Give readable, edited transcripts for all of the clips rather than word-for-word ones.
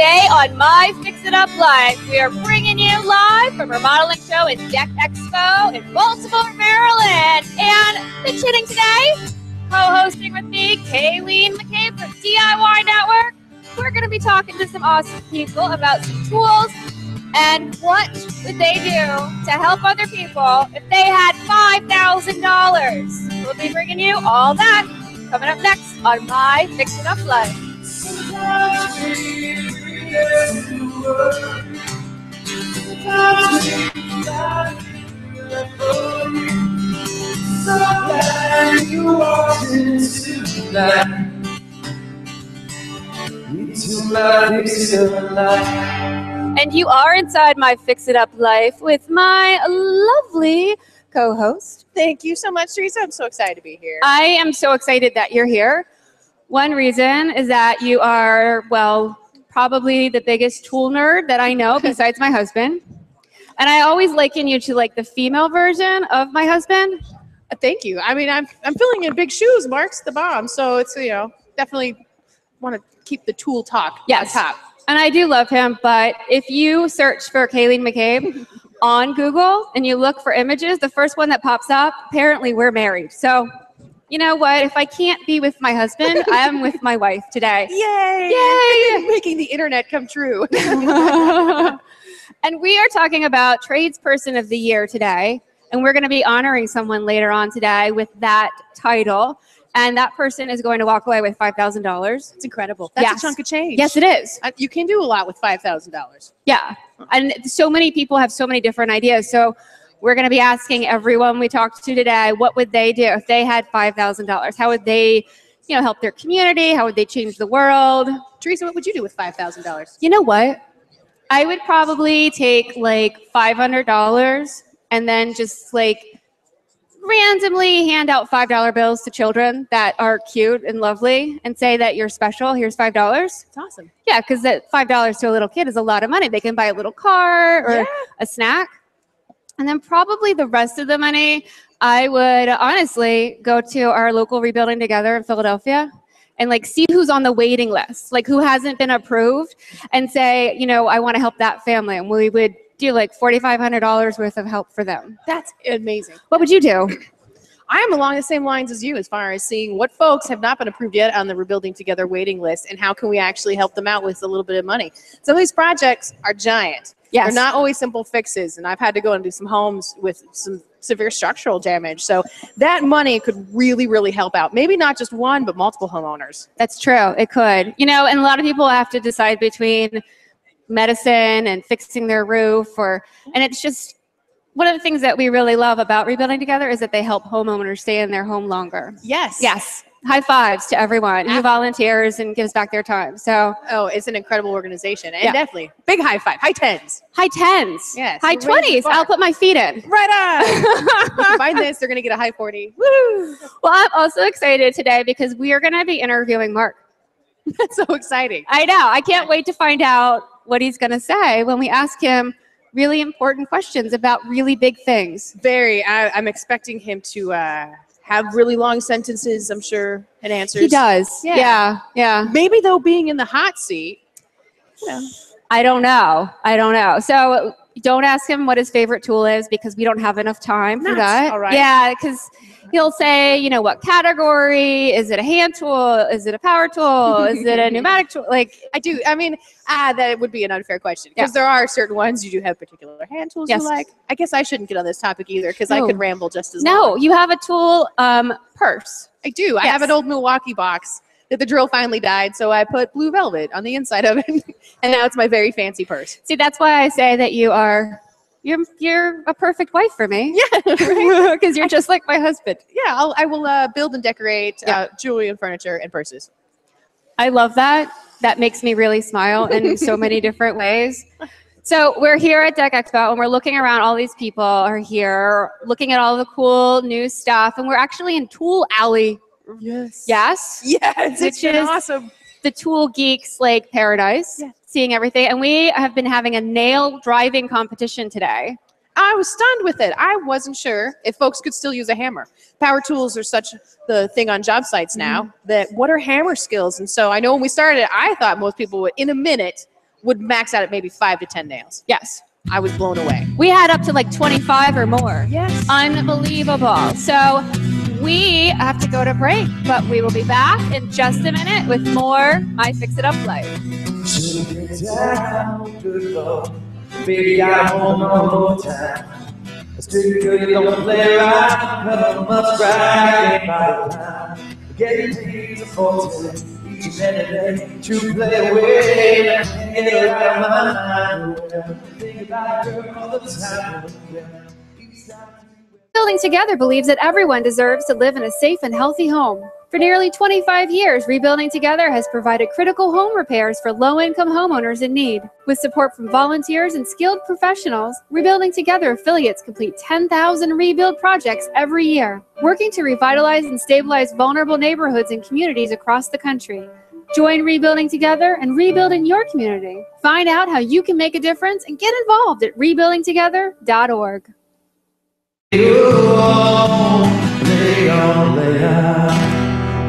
Today on MyFixitUpLife, we are bringing you live from Remodeling Show at Deck Expo in Baltimore, Maryland. And pitch hitting today, co-hosting with me, Kayleen McCabe from DIY Network. We're going to be talking to some awesome people about some tools and what would they do to help other people if they had $5,000. We'll be bringing you all that coming up next on MyFixitUpLife. And you are inside My Fix It Up Life with my lovely co-host. Thank you so much, Teresa. I'm so excited to be here. I am so excited that you're here. One reason is that you are, well, probably the biggest tool nerd that I know besides my husband. And I always liken you to like the female version of my husband. Thank you. I mean, I'm filling in big shoes. Mark's the bomb. So it's, you know, definitely want to keep the tool talk on top. And I do love him, but if you search for Kayleen McCabe on Google and you look for images, the first one that pops up, apparently we're married. So you know what? If I can't be with my husband, I am with my wife today. Yay! Yay! Making the internet come true. And we are talking about Tradesperson of the Year today. And we're going to be honoring someone later on today with that title. And that person is going to walk away with $5,000. It's incredible. That's a chunk of change. Yes, it is. You can do a lot with $5,000. Yeah. And so many people have so many different ideas. So we're going to be asking everyone we talked to today, what would they do if they had $5,000? How would they, help their community? How would they change the world? Teresa, what would you do with $5,000? You know what? I would probably take like $500 and then just like randomly hand out $5 bills to children that are cute and lovely and say that you're special. Here's $5. That's awesome. Yeah, because that $5 to a little kid is a lot of money. They can buy a little car or a snack. And then probably the rest of the money, I would honestly go to our local Rebuilding Together in Philadelphia and like see who's on the waiting list, like who hasn't been approved, and say, I want to help that family. And we would do like $4,500 worth of help for them. That's amazing. What would you do? I'm along the same lines as you as far as seeing what folks have not been approved yet on the Rebuilding Together waiting list and how can we actually help them out with a little bit of money. Some of these projects are giant. Yes. They're not always simple fixes, and I've had to go and do some homes with some severe structural damage. So that money could really, really help out. Maybe not just one, but multiple homeowners. That's true. It could. And a lot of people have to decide between medicine and fixing their roof, and it's just one of the things that we really love about Rebuilding Together is that they help homeowners stay in their home longer. Yes. Yes. High fives to everyone who volunteers and gives back their time. So, it's an incredible organization, and definitely big high five, high tens. High tens. Yes. High 20s. I'll put my feet in. Right on. If you find this, they're going to get a high 40. Woo! Well, I'm also excited today because we are going to be interviewing Mark. That's so exciting. I know. I can't wait to find out what he's going to say when we ask him really important questions about really big things. I'm expecting him to have really long sentences, I'm sure, and answers. He does. Yeah. Maybe, though, being in the hot seat. I don't know. So don't ask him what his favorite tool is because we don't have enough time for that. All right. Yeah, because he'll say, what category? Is it a hand tool? Is it a power tool? Is it a pneumatic tool? That would be an unfair question because there are certain ones you do have particular hand tools you like. I guess I shouldn't get on this topic either because I could ramble just as long. No, you have a tool purse. I do. Yes. I have an old Milwaukee box that the drill finally died, so I put blue velvet on the inside of it, and now it's my very fancy purse. See, that's why I say that you're a perfect wife for me. Yeah, because you're just like my husband. Yeah, I will build and decorate jewelry and furniture and purses. I love that. That makes me really smile in so many different ways. So we're here at Deck Expo, and we're looking around. All these people are here looking at all the cool new stuff, and we're actually in Tool Alley. Yes. Yes? Yes, it's been awesome. The tool geeks like paradise, seeing everything. And we have been having a nail driving competition today. I was stunned with it. I wasn't sure if folks could still use a hammer. Power tools are such the thing on job sites now that what are hammer skills? And so I know when we started, I thought most people would, in a minute, would max out at maybe 5 to 10 nails. Yes. I was blown away. We had up to like 25 or more. Yes. Unbelievable. So we have to go to break, but we will be back in just a minute with more My Fix It Up Life. Baby, I won't no more time. Stick to you, don't play around. Never much right by the time. Getting paid for each and every day to play away and get it out of my mind. Think about a girl all the time. Rebuilding Together believes that everyone deserves to live in a safe and healthy home. For nearly 25 years, Rebuilding Together has provided critical home repairs for low-income homeowners in need. With support from volunteers and skilled professionals, Rebuilding Together affiliates complete 10,000 rebuild projects every year, working to revitalize and stabilize vulnerable neighborhoods and communities across the country. Join Rebuilding Together and rebuild in your community. Find out how you can make a difference and get involved at rebuildingtogether.org.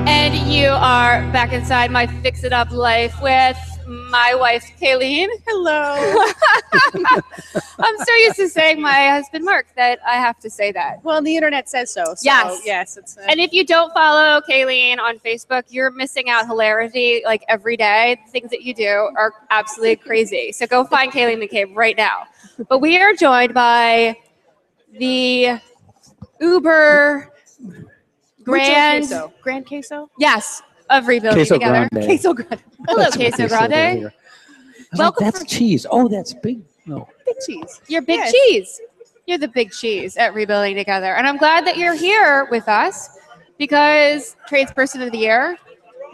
And you are back inside My Fix It Up Life with my wife, Kayleen. Hello. I'm so used to saying my husband, Mark, that I have to say that. Well, the internet says so. Yes. It's And if you don't follow Kayleen on Facebook, you're missing out hilarity like every day. The things that you do are absolutely crazy. So go find Kayleen McCabe right now. But we are joined by the Uber Grand Queso? Yes, of Rebuilding Queso Together. Grande. Queso Grande. Hello, That's Queso what Grande. here. I was like, Welcome that's cheese. Oh, that's big. No. Big cheese. You're big Yes. cheese. You're the big cheese at Rebuilding Together. And I'm glad that you're here with us because Tradesperson of the Year,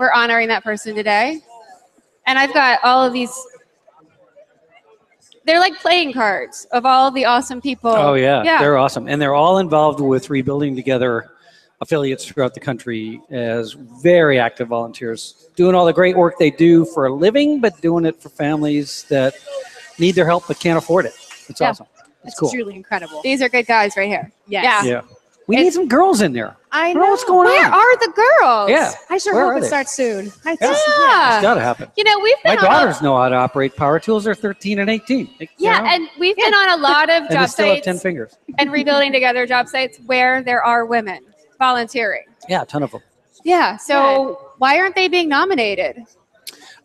we're honoring that person today. And I've got all of these, they're like playing cards of all the awesome people. Oh, yeah. They're awesome. And they're all involved with Rebuilding Together affiliates throughout the country as very active volunteers, doing all the great work they do for a living, but doing it for families that need their help but can't afford it. It's awesome. It's cool. Truly incredible. These are good guys right here. Yes. Yeah. We need some girls in there. I don't know. know what's going Where on. are the girls? Yeah. I sure Where hope are it they? starts soon. Yeah. It's got to happen. You know, we've My been on daughters know how to operate power tools. They're 13 and 18. and we've been on a lot of And they job still have sites 10 fingers. and Rebuilding Together job sites where there are women volunteering. Yeah, a ton of them. Yeah. So why aren't they being nominated?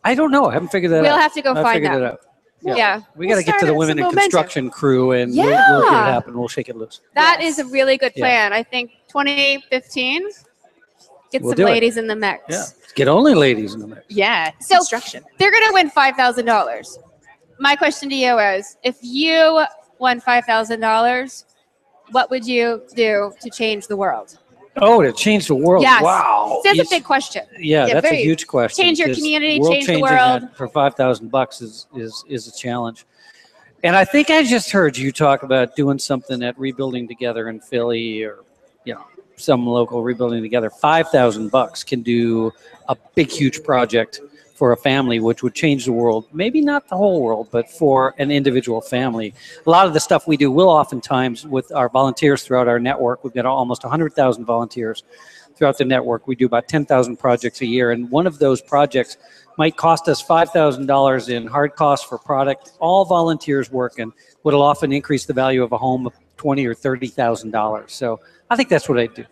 I don't know. I haven't figured that out. We'll have to go I'll find figure them. that out. Yeah. We got to get to the women in some momentum. construction crew and we'll get Yeah. it happen. We'll shake it loose. That is a really good Yeah. plan. I think 2015, get We'll some do it. ladies in the mix. Yeah. Get only ladies in the mix. Yeah. So- Construction. They're going to win $5,000. My question to you is, if you won $5,000, what would you do to change the world? Oh, to change the world. Yes. Wow. That's a Yes. big question. Yeah, Yeah, that's a very- huge question. Change your because community, world change the changing world. that for $5,000 is a challenge. And I think I just heard you talk about doing something at Rebuilding Together in Philly or some local Rebuilding Together. $5,000 can do a big, huge project for a family, which would change the world. Maybe not the whole world, but for an individual family. A lot of the stuff we do will oftentimes with our volunteers throughout our network. We've got almost 100,000 volunteers throughout the network. We do about 10,000 projects a year. And one of those projects might cost us $5,000 in hard costs for product. All volunteers working would often increase the value of a home of $20,000 or $30,000. So I think that's what I'd do.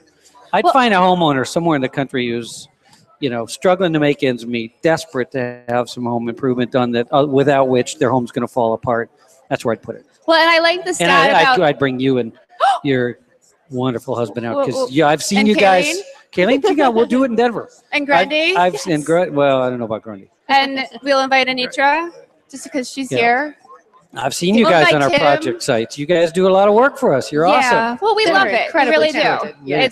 I'd find a homeowner somewhere in the country who's, struggling to make ends meet, desperate to have some home improvement done that without which their home's going to fall apart. That's where I'd put it. Well, and I like the And stat about I'd bring you and your wonderful husband out because Well, I've seen and you guys. Kayleen, we'll do it in Denver. and Grundy, I've seen well, I don't know about Grundy. and we'll invite Anitra just because she's Yeah. here. I've seen you We'll guys on invite our Tim. project sites. You guys do a lot of work for us. You're Yeah. awesome. Well, we They're love it. We incredibly really talented. do. Yeah.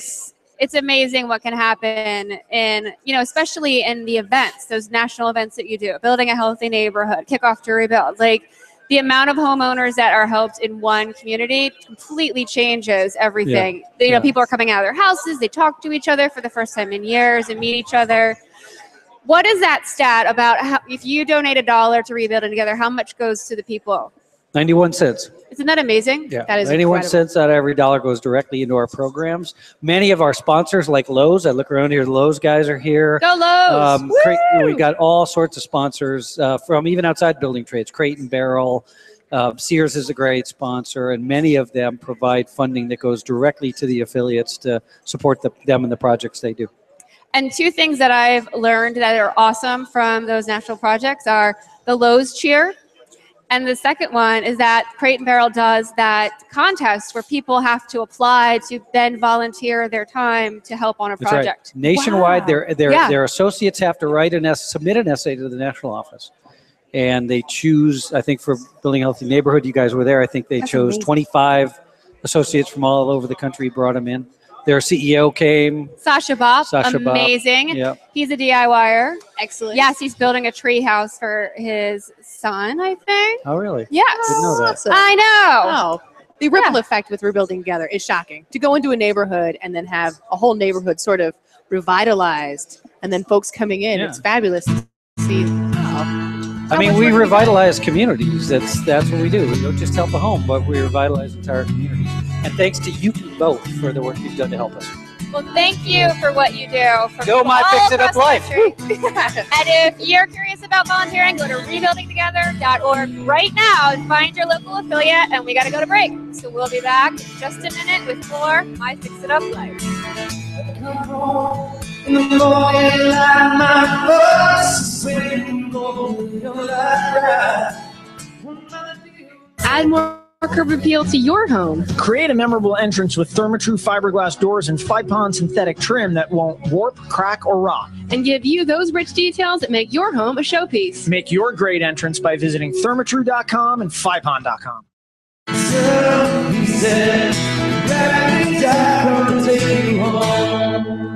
It's amazing what can happen in, especially in the events, those national events that you do, building a healthy neighborhood, kickoff to rebuild. Like the amount of homeowners that are helped in one community completely changes everything. Yeah. People are coming out of their houses, they talk to each other for the first time in years and meet each other. What is that stat about how, if you donate $1 to Rebuilding Together, how much goes to the people? 91 cents. Isn't that amazing? Yeah, That is 91 incredible. cents out of every dollar goes directly into our programs. Many of our sponsors, like Lowe's, I look around here, the Lowe's guys are here. Go Lowe's. We got all sorts of sponsors from even outside building trades, Crate and Barrel. Sears is a great sponsor, and many of them provide funding that goes directly to the affiliates to support them and the projects they do. And two things that I've learned that are awesome from those national projects are the Lowe's cheer. And the second one is that Crate and Barrel does that contest where people have to apply to then volunteer their time to help on a That's project. right. Nationwide, Wow. their associates have to submit an essay to the national office. And they choose, I think for Building a Healthy Neighborhood, you guys were there, I think they That's chose amazing. 25 associates from all over the country, brought them in. Their CEO came. Sasha Bob, Sasha Bob. amazing. Yeah. He's a DIYer. Excellent. Yes, he's building a tree house for his son, I think. Oh, really? Yes. Didn't know that. Awesome. I know. Oh, the ripple effect with Rebuilding Together is shocking. To go into a neighborhood and then have a whole neighborhood sort of revitalized, and then folks coming in, Yeah. it's fabulous to see. I mean, we revitalize communities. That's what we do. We don't just help a home, but we revitalize entire communities. And thanks to you both for the work you've done to help us. Well, thank you for what you do. For Go people all MyFixitUpLife. across the country. And if you're curious about volunteering, go to rebuildingtogether.org right now and find your local affiliate. And we got to go to break. So we'll be back in just a minute with more My Fix It Up Life. In the morning, light my voice when you go your life right. Add more curb appeal to your home. Create a memorable entrance with Therma-Tru fiberglass doors and Fypon synthetic trim that won't warp, crack, or rot. And give you those rich details that make your home a showpiece. Make your great entrance by visiting Thermatru.com and Fypon.com. So he said, "Gravity down, come take you home."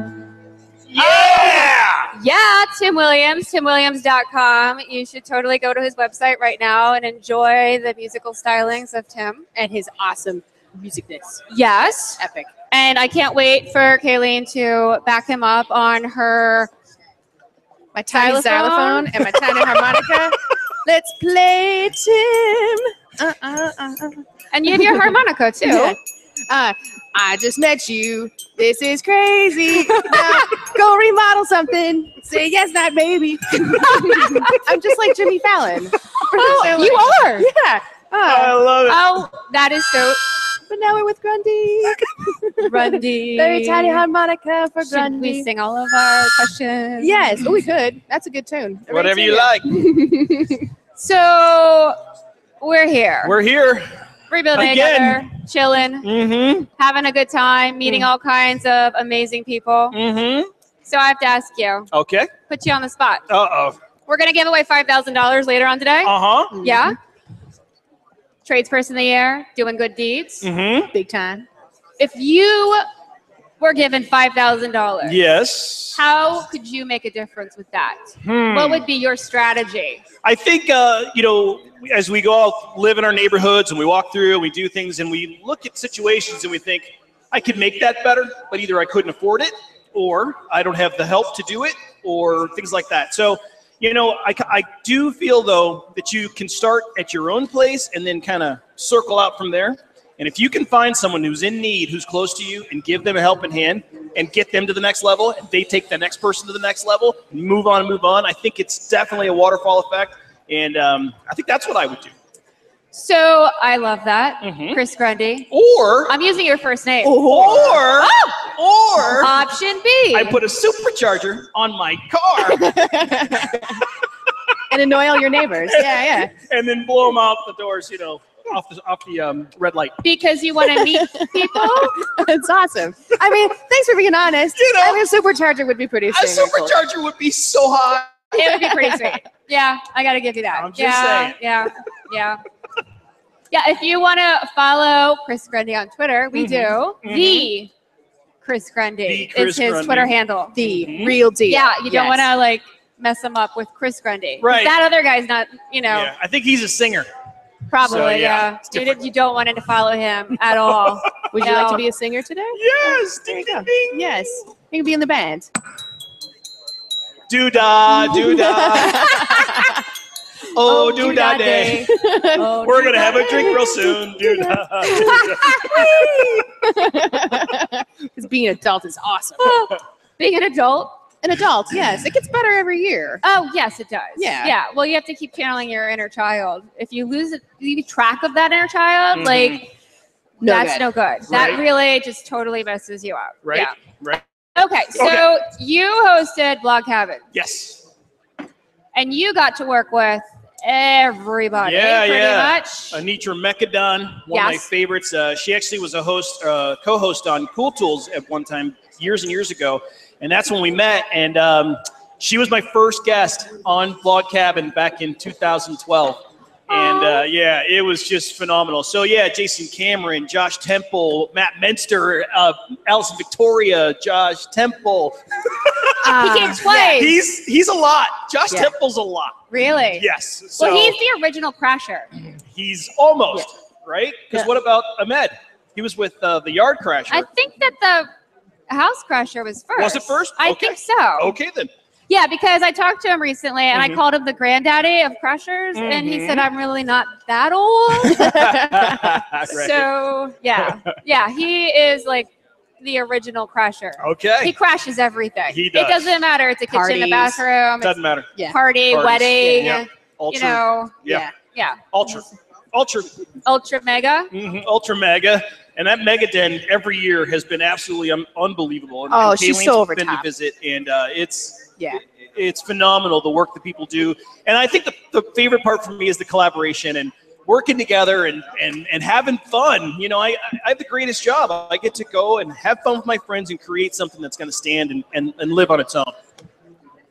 Yeah, Tim Williams, timwilliams.com. You should totally go to his website right now and enjoy the musical stylings of Tim. And his awesome musicness. Yes. Epic. And I can't wait for Kayleen to back him up on her My tiny Xylophone. xylophone and my tiny harmonica. Let's play, Tim. And you have your harmonica too. Yeah. I just met you. This is crazy. Now, go remodel something. Say yes, not maybe. I'm just like Jimmy Fallon. Oh, you are. Yeah. I love it. Oh, that is so But now we're with Grundy. Grundy. Very tiny harmonica for Should Grundy. we sing all of our questions? Yes. Oh, we could. That's a good tune. Whatever you like. So we're here. We're here. rebuilding Again. together, chilling, Mm-hmm. having a good time, meeting all kinds of amazing people. Mm-hmm. So I have to ask you, Okay. put you on the spot. Uh-oh. We're going to give away $5,000 later on today. Uh-huh. Yeah. Tradesperson of the year, doing good deeds. Mm-hmm. Big time. If you were given $5,000, Yes. how could you make a difference with that? What would be your strategy? I think, as we go out, live in our neighborhoods, and we walk through, and we do things, and we look at situations, and we think, I could make that better, but either I couldn't afford it, or I don't have the help to do it, or things like that. So, I do feel, though, that you can start at your own place and then kind of circle out from there. And if you can find someone who's in need, who's close to you, and give them a helping hand and get them to the next level, and they take the next person to the next level, and move on, I think it's definitely a waterfall effect. And I think that's what I would do. So I love that. Mhm. Chris Grundy. Or, I'm using your first name. or Option B. I put a supercharger on my car And annoy all your neighbors. Yeah, yeah. and then blow them out the doors, off the red light. because you want to meet people. It's awesome. I mean, thanks for being honest. I mean, a supercharger would be pretty A sweet. supercharger would be so hot. It would be pretty sweet. Yeah, I got to give you that. I'm just saying. Yeah. Yeah, if you want to follow Chris Grundy on Twitter, we do. The Chris Grundy The Chris is his Grundy. Twitter handle. The real deal. Yeah, you don't Yes. want to mess him up with Chris Grundy. 'Cause Right. That other guy's not, Yeah, I think he's a singer. probably, So, yeah, yeah. it's You, different. you don't want to follow him at all. Would you like No. to be a singer today? Yes. There you Ding, go. ding, ding. Yes. You can be in the band. Doo-dah, doo-dah. Oh, do da day. We're going to have a drink real soon. Do da. Because being an adult is awesome. Being an adult. An adult, yes. It gets better every year. Oh, yes, it does. Yeah. Yeah. Well, you have to keep channeling your inner child. If you lose track of that inner child, like, that's no good. That really just totally messes you up. Right. Yeah. Right. Okay. So you hosted Blog Cabin. Yes. And you got to work with everybody. Pretty much. Anitra Mekadon, one of my favorites. She actually was a co-host on Cool Tools at one time, years and years ago. And that's when we met. And she was my first guest on Blog Cabin back in 2012. And it was just phenomenal. So Jason Cameron, Josh Temple, Matt Menster, Allison Victoria, Josh Temple. He came twice. He's a lot. Josh Temple's a lot. Really? Yes. So well, he's the original Crasher. He's almost, right? Because what about Ahmed? He was with the Yard Crasher. I think that the House Crasher was first. Was it first? I think so. Okay, then. Yeah, because I talked to him recently, and I called him the granddaddy of Crushers, and he said, I'm really not that old. So, he is like the original Crasher. Okay. He crashes everything. He does. It doesn't matter. It's a kitchen, a bathroom. Doesn't matter. Party, wedding, Ultra. Ultra mega. Ultra mega. And that Mega Den every year has been absolutely unbelievable. And she's so over been top. To visit, and it's phenomenal, the work that people do. And I think the favorite part for me is the collaboration and working together and having fun. You know, I have the greatest job. I get to go and have fun with my friends and create something that's going to stand and live on its own.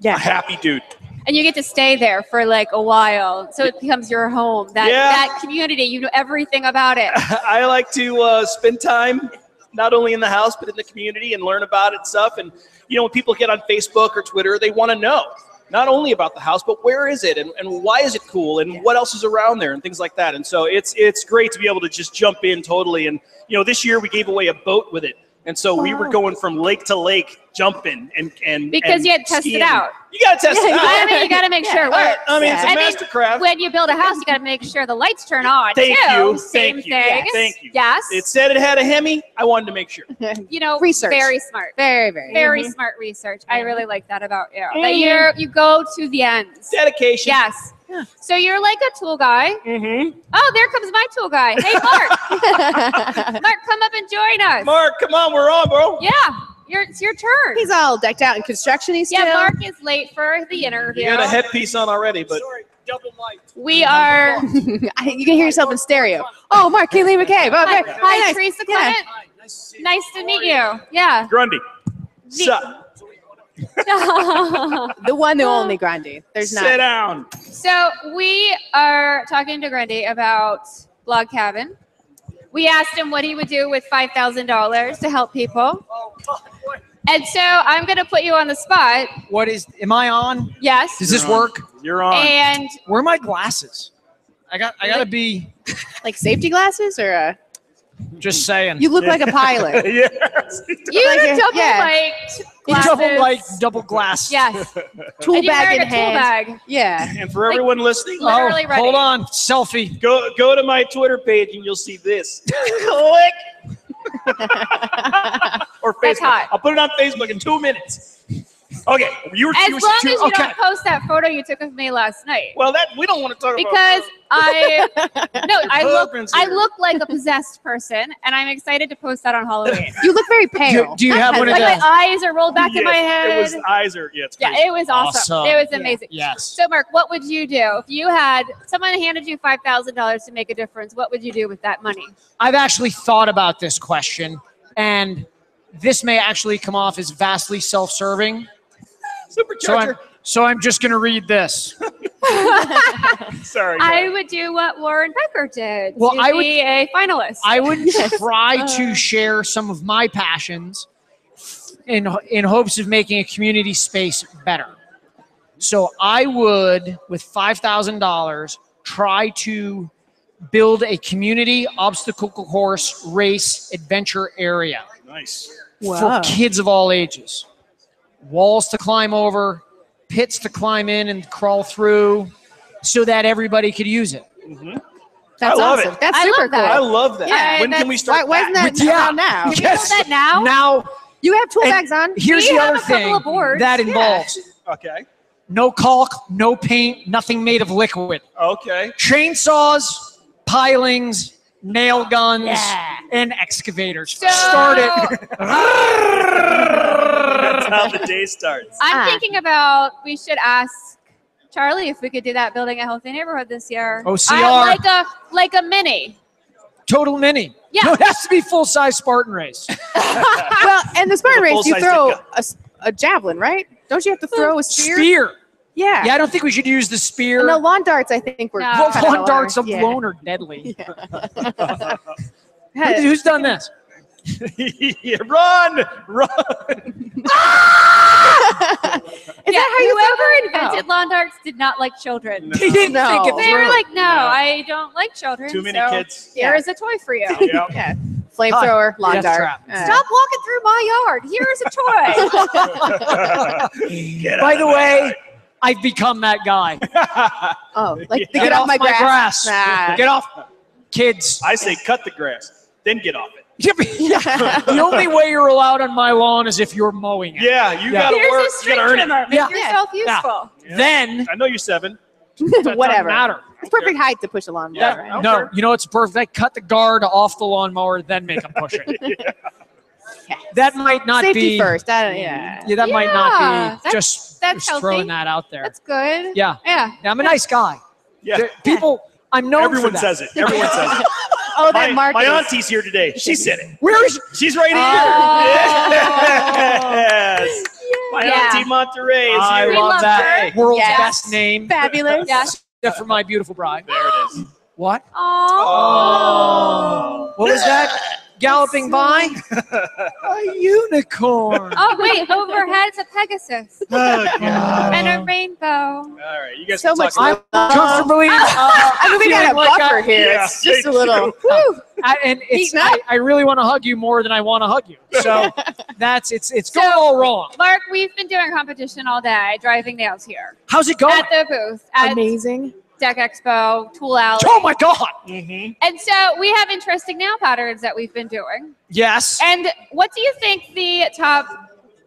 Yeah. A happy dude. And you get to stay there for like a while. So it becomes your home. That community, you know everything about it. I like to spend time not only in the house, but in the community and learn about it and stuff. And, you know, when people get on Facebook or Twitter, they want to know not only about the house, but where is it and why is it cool and what else is around there and things like that. And so it's great to be able to just jump in totally. And, you know, this year we gave away a boat with it. And so we were going from lake to lake jumping and because you had to test it out. You got to test it out. I mean, you got to make sure it works. I mean, it's a mastercraft. When you build a house, you got to make sure the lights turn on. Thank you. Same thing. Thank you. Yes. It said it had a Hemi. I wanted to make sure. You know, research. Very smart. Very Smart research. I really like that about you. That you go to the ends. Dedication. Yes. Yeah. So you're like a tool guy. Oh, there comes my tool guy. Hey, Mark. Mark, come up and join us. Mark, come on. We're on, bro. Yeah. It's your turn. He's all decked out in construction-y still. Yeah, Mark is late for the interview. You got a headpiece on already, but... Sorry, double mic. We are... You can hear yourself in stereo. Oh, Mark, Kaylee McCabe. Okay. Hi, Teresa Clement. Nice to meet you. Yeah. Grundy. Sup? The one, the only Grundy. There's not. Sit down. So we are talking to Grundy about Blog Cabin. We asked him what he would do with $5,000 to help people. And so I'm going to put you on the spot. Am I on? Yes. Does this work? You're on. And where are my glasses? I got to be. Like safety glasses or just saying. You look like a pilot. Yes. You like double glass. Yes. Tool bag in a tool hand. bag. Yeah. And for everyone listening, literally ready. Hold on, selfie. Go to my Twitter page and you'll see this. Click. Or Facebook. That's hot. I'll put it on Facebook in 2 minutes. Okay, as long as you don't post that photo you took of me last night. Well, we don't want to talk because about I look like a possessed person, and I'm excited to post that on Halloween. You look very pale. Do you have one of those? My eyes are rolled back in my head. It was eyes are it's crazy. It was awesome. It was amazing. Yes. So, Mark, what would you do if you had someone handed you $5,000 to make a difference? What would you do with that money? I've actually thought about this question, and this may actually come off as vastly self-serving. Supercharger. So I'm just going to read this. Sorry. I would do what Warren Becker did. Well, I would be a finalist. I would try to share some of my passions in hopes of making a community space better. So I would, with $5,000, try to build a community obstacle course race adventure area. Nice. For kids of all ages. Walls to climb over, pits to climb in and crawl through, so that everybody could use it. That's I love awesome. it. That's I super love cool. that. I love that. Yeah, When can we start? Why isn't that Yeah. around now? Can we build that now? Now, You have tool and bags on. here's We the have other a couple thing of boards. that Yeah. involves Okay. no caulk, no paint, nothing made of liquid. Okay. Chainsaws, pilings, nail guns, Yeah. and excavators. So- Start it. That's how the day starts. I'm thinking about we should ask Charlie if we could do that building a healthy neighborhood this year. OCR. Like a mini. Total mini. Yeah. No, it has to be full-size Spartan race. Well, and the Spartan With a race, you full-size throw a javelin, right? Don't you have to throw a spear? Spear. Yeah. Yeah, I don't think we should use the spear. And the lawn darts, I think, were No. Well, kinda lawn darts alarmed. Yeah. alone are deadly. Yeah. Who's done this? Run! Is that how you whoever feel? invented lawn darts did not like children. He didn't No. think it They were through. like, no, I don't like children. Too many so kids. Here is a toy for you. Yeah. Yeah. Flamethrower, lawn Death dart. trap. Stop walking through my yard. Here's a toy. Get By out the of my way, I've become that guy. Oh, like to Get get off my grass. Nah. Get off. Kids. I say cut the grass, then get off it. The only way you're allowed on my lawn is if you're mowing it. Yeah, you Yeah. gotta Here's work. a You string gotta earn it. trimmer. Make Yeah. yourself useful. Yeah. Then, I know you're 7. that Whatever. doesn't matter. It's perfect height to push a lawnmower. Yeah. Right? Okay. No, you know it's perfect. I cut the guard off the lawnmower, then make them push it. That might not Safety be first. Yeah. Yeah, that might Yeah, not be that's- just that's throwing healthy. that out there. That's good. Yeah. Yeah. Yeah, I'm a nice guy. Yeah. People, I'm known Everyone for that. says it. Everyone says it. Oh, that mark. My auntie's here today. She said it. Where is She's right here. Oh. Yes. My Yeah. auntie Monterey is I here. We love love that. her. World's Yes. best name. Fabulous. Yes. Except for my beautiful bride. There it is. What? Oh. What was that? Galloping by? A unicorn. Oh wait, overhead it's a Pegasus Oh, God. and a rainbow. All right, you guys So can much talk love. Comfortably. I think we got a feeling like buffer here. Yeah, It's just they a little. do. Whew. And it's, Heating up. I really want to hug you more than I want to hug you. So it's going So- all wrong. Mark, we've been doing competition all day, driving nails here How's it going? at the booth at Amazing. Deck Expo, Tool Alley. Oh my God. Mm-hmm. And so we have interesting nail patterns that we've been doing. Yes. And what do you think the top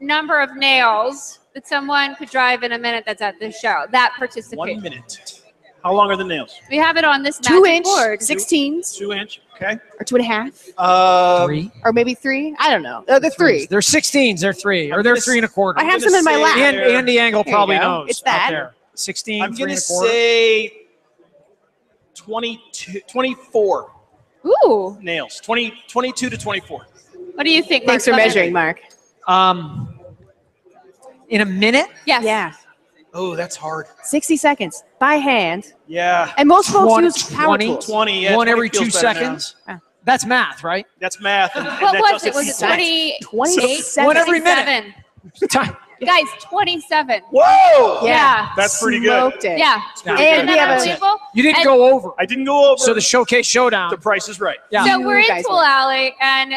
number of nails that someone could drive in a minute that's at this show that participate? 1 minute. How long are the nails? We have it on this 2 magic inch, board. 16s, 2 inch. Okay. or 2.5, Three. or maybe 3. I don't know. The 3. They're 16s. They're 3. Or they're 3 1/4. I have some in my lap. And Andy Angle There you probably go. knows. It's that. Out there. 16, I'm 3 gonna 1/4. say 24 Ooh. nails. 22 to 24. What do you think? Thanks for Mark? measuring, Mark. In a minute? Yes. Yeah. Oh, that's hard. 60 seconds by hand. Yeah. And most folks 20, use power tools. 20. Yeah, One 20 every feels 2 better now. seconds? That's math, right? That's math. And What that was does it? Was it 60 28? 27. One every minute. 27. Guys, 27. Whoa! Yeah. That's pretty good. Smoked it. Yeah. Yeah. And we have a- Unbelievable? You didn't And- go over. I didn't go over. So the showcase showdown. the price is right. Yeah. So we're You in guys Tool win. Alley, and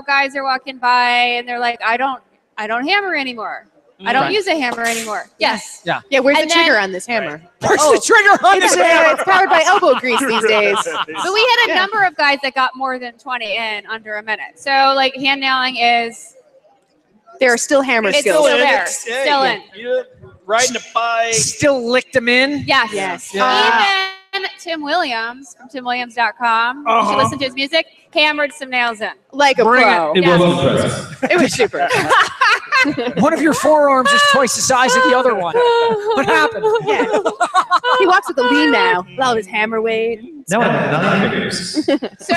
guys are walking by, and they're like, "I don't hammer anymore. I don't Right. use a hammer anymore." Yes. Yeah, where's And the trigger then- on this hammer? Where's Oh, the trigger on this hammer? It's powered by elbow grease these days. But we had a number of guys that got more than 20 in under a minute. So like hand nailing is There are still hammer It's skills. still there. It's- hey, Still in. You're riding a bike. Still licked them in? yes. Yes. Yeah. Even Tim Williams from TimWilliams.com. You Uh-huh. should listen to his music. Hammered some nails in. Like a Bring pro. it. Yeah. It was super. One of your forearms is twice the size of the other one. What happened? Yeah. He walks with a lean now. With all his hammer weight. Now I'm 9 figures. So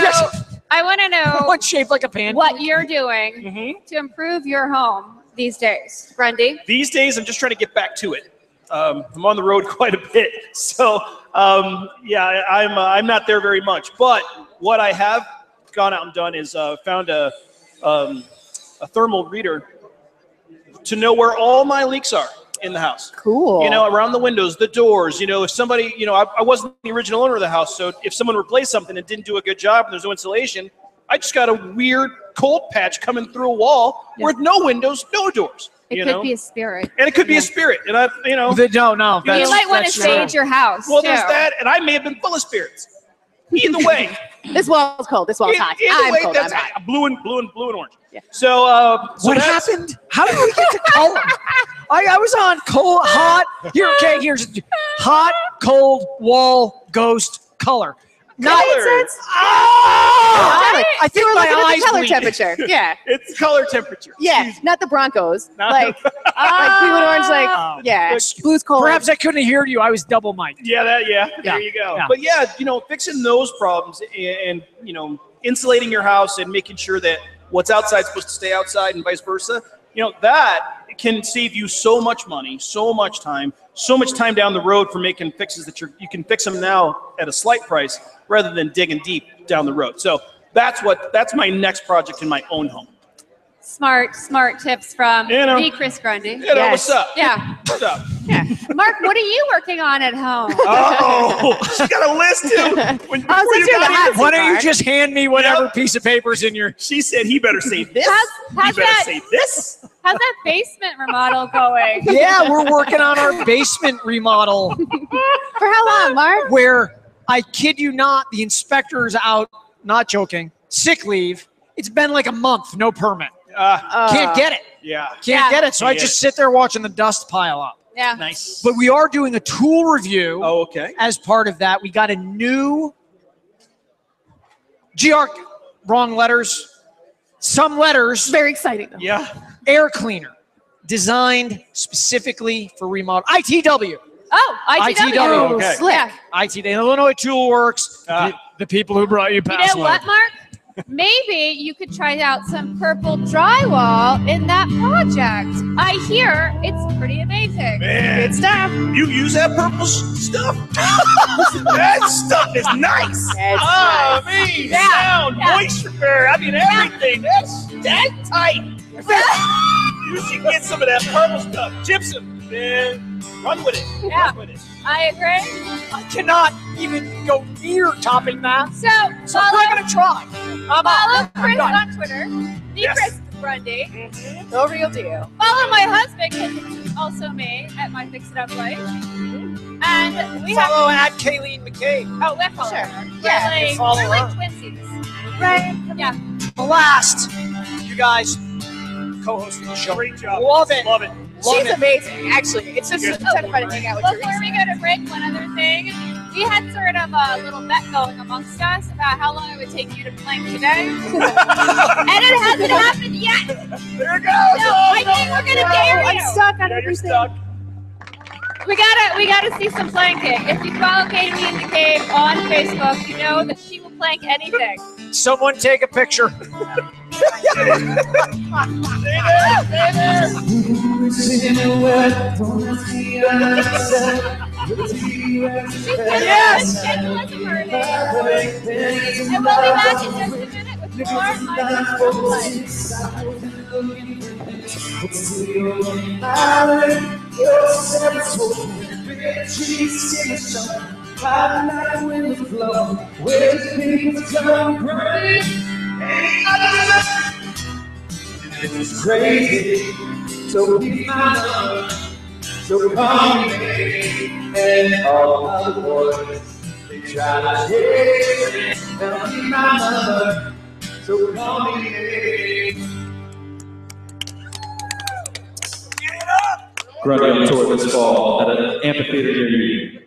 I want to know One shaped like a pan. what you're doing Mhm. to improve your home these days. Grundy? These days, I'm just trying to get back to it. I'm on the road quite a bit, so yeah, I'm not there very much. But what I have gone out and done is found a thermal reader to know where all my leaks are in the house. Cool. Around the windows, the doors. If somebody, I wasn't the original owner of the house, so if someone replaced something and didn't do a good job and there's no insulation, I just got a weird cold patch coming through a wall with no windows, no doors. It could be a spirit. And it could be a spirit. And I, No. You might want to sage your house. Well, too. there's that, and I may have been full of spirits. Either way. This wall's cold. This wall's hot. Either I'm way, cold. that's I'm hot. blue and orange. Yeah. So, What happened? How did we get to color? I was on cold, hot. Here's hot, cold, wall, ghost, color. That made sense. I think You were my looking at eyes the color bleed. temperature. Yeah. It's color temperature. Yeah. Not the Broncos. No. Like blue and orange. Like yeah. Blue's cold. Perhaps I couldn't hear you. I was double mic'd. Yeah, there you go. Yeah. But yeah, fixing those problems and insulating your house and making sure that what's outside is supposed to stay outside and vice versa, that can save you so much money, so much time down the road for making fixes that you can fix them now at a slight price rather than digging deep down the road. So that's my next project in my own home. Smart tips from the Chris Grundy. What's up? Yeah. What's up? Yeah. Mark, what are you working on at home? Oh, she got a list too. Why don't you just hand me whatever piece of paper's in your... She said he better say this. How's this. How's that basement remodel going? Yeah, we're working on our basement remodel. For how long, Mark? Where, I kid you not, the inspector's out, not joking, sick leave. It's been like a month, no permit. Can't get it. Yeah. Can't get it. So I just sit there watching the dust pile up. Yeah. Nice. But we are doing a tool review. Oh, okay. As part of that. We got a new wrong letters. Some letters. Very exciting though. Yeah. Air cleaner. Designed specifically for remodel. ITW. Oh, ITW. Okay. Slick. Yeah. ITW. Illinois Tool Works. The people who brought you You past know what, Mark? Maybe you could try out some purple drywall in that project. I hear it's pretty amazing. Man, Good stuff. you use that purple stuff? That stuff is nice. That's Man, Yeah. sound, Yeah. moisture, everything. That's tight. You should get some of that purple stuff. Gypsum, man. Run with it. Yeah. Run with it. I agree. I cannot even go near topping that. So So we're going to try. follow Chris done. on Twitter, the Yes. Chris Grundy. The real deal. Follow my husband, because it's also me, at MyFixitUpLife. And we have Follow at Kayleen McCabe. we're following Sure. her. Yeah, follow We're like her. twinsies. Right? Yeah. The last, you guys co-hosting the show. Great job. Love it. Love it. Love She's it. amazing. Actually, it's just Good. so fun to hang out with Before we Teresa. go to break, one other thing. We had sort of a little bet going amongst us about how long it would take you to plank today. And it hasn't happened yet. There it goes. So I think we're going to dare I'm you. stuck on You're everything. stuck. We gotta see some planking. If you follow Katie in the Cave on Facebook, you know that she will plank anything. Someone take a picture. Yes! Gentle as a mermaid. And we'll be back in just a minute with more of My It's crazy, so be my number, so call me, and all other boys, they try to chase me, now be my number, so call me. Grundy on tour this fall at an amphitheater near you.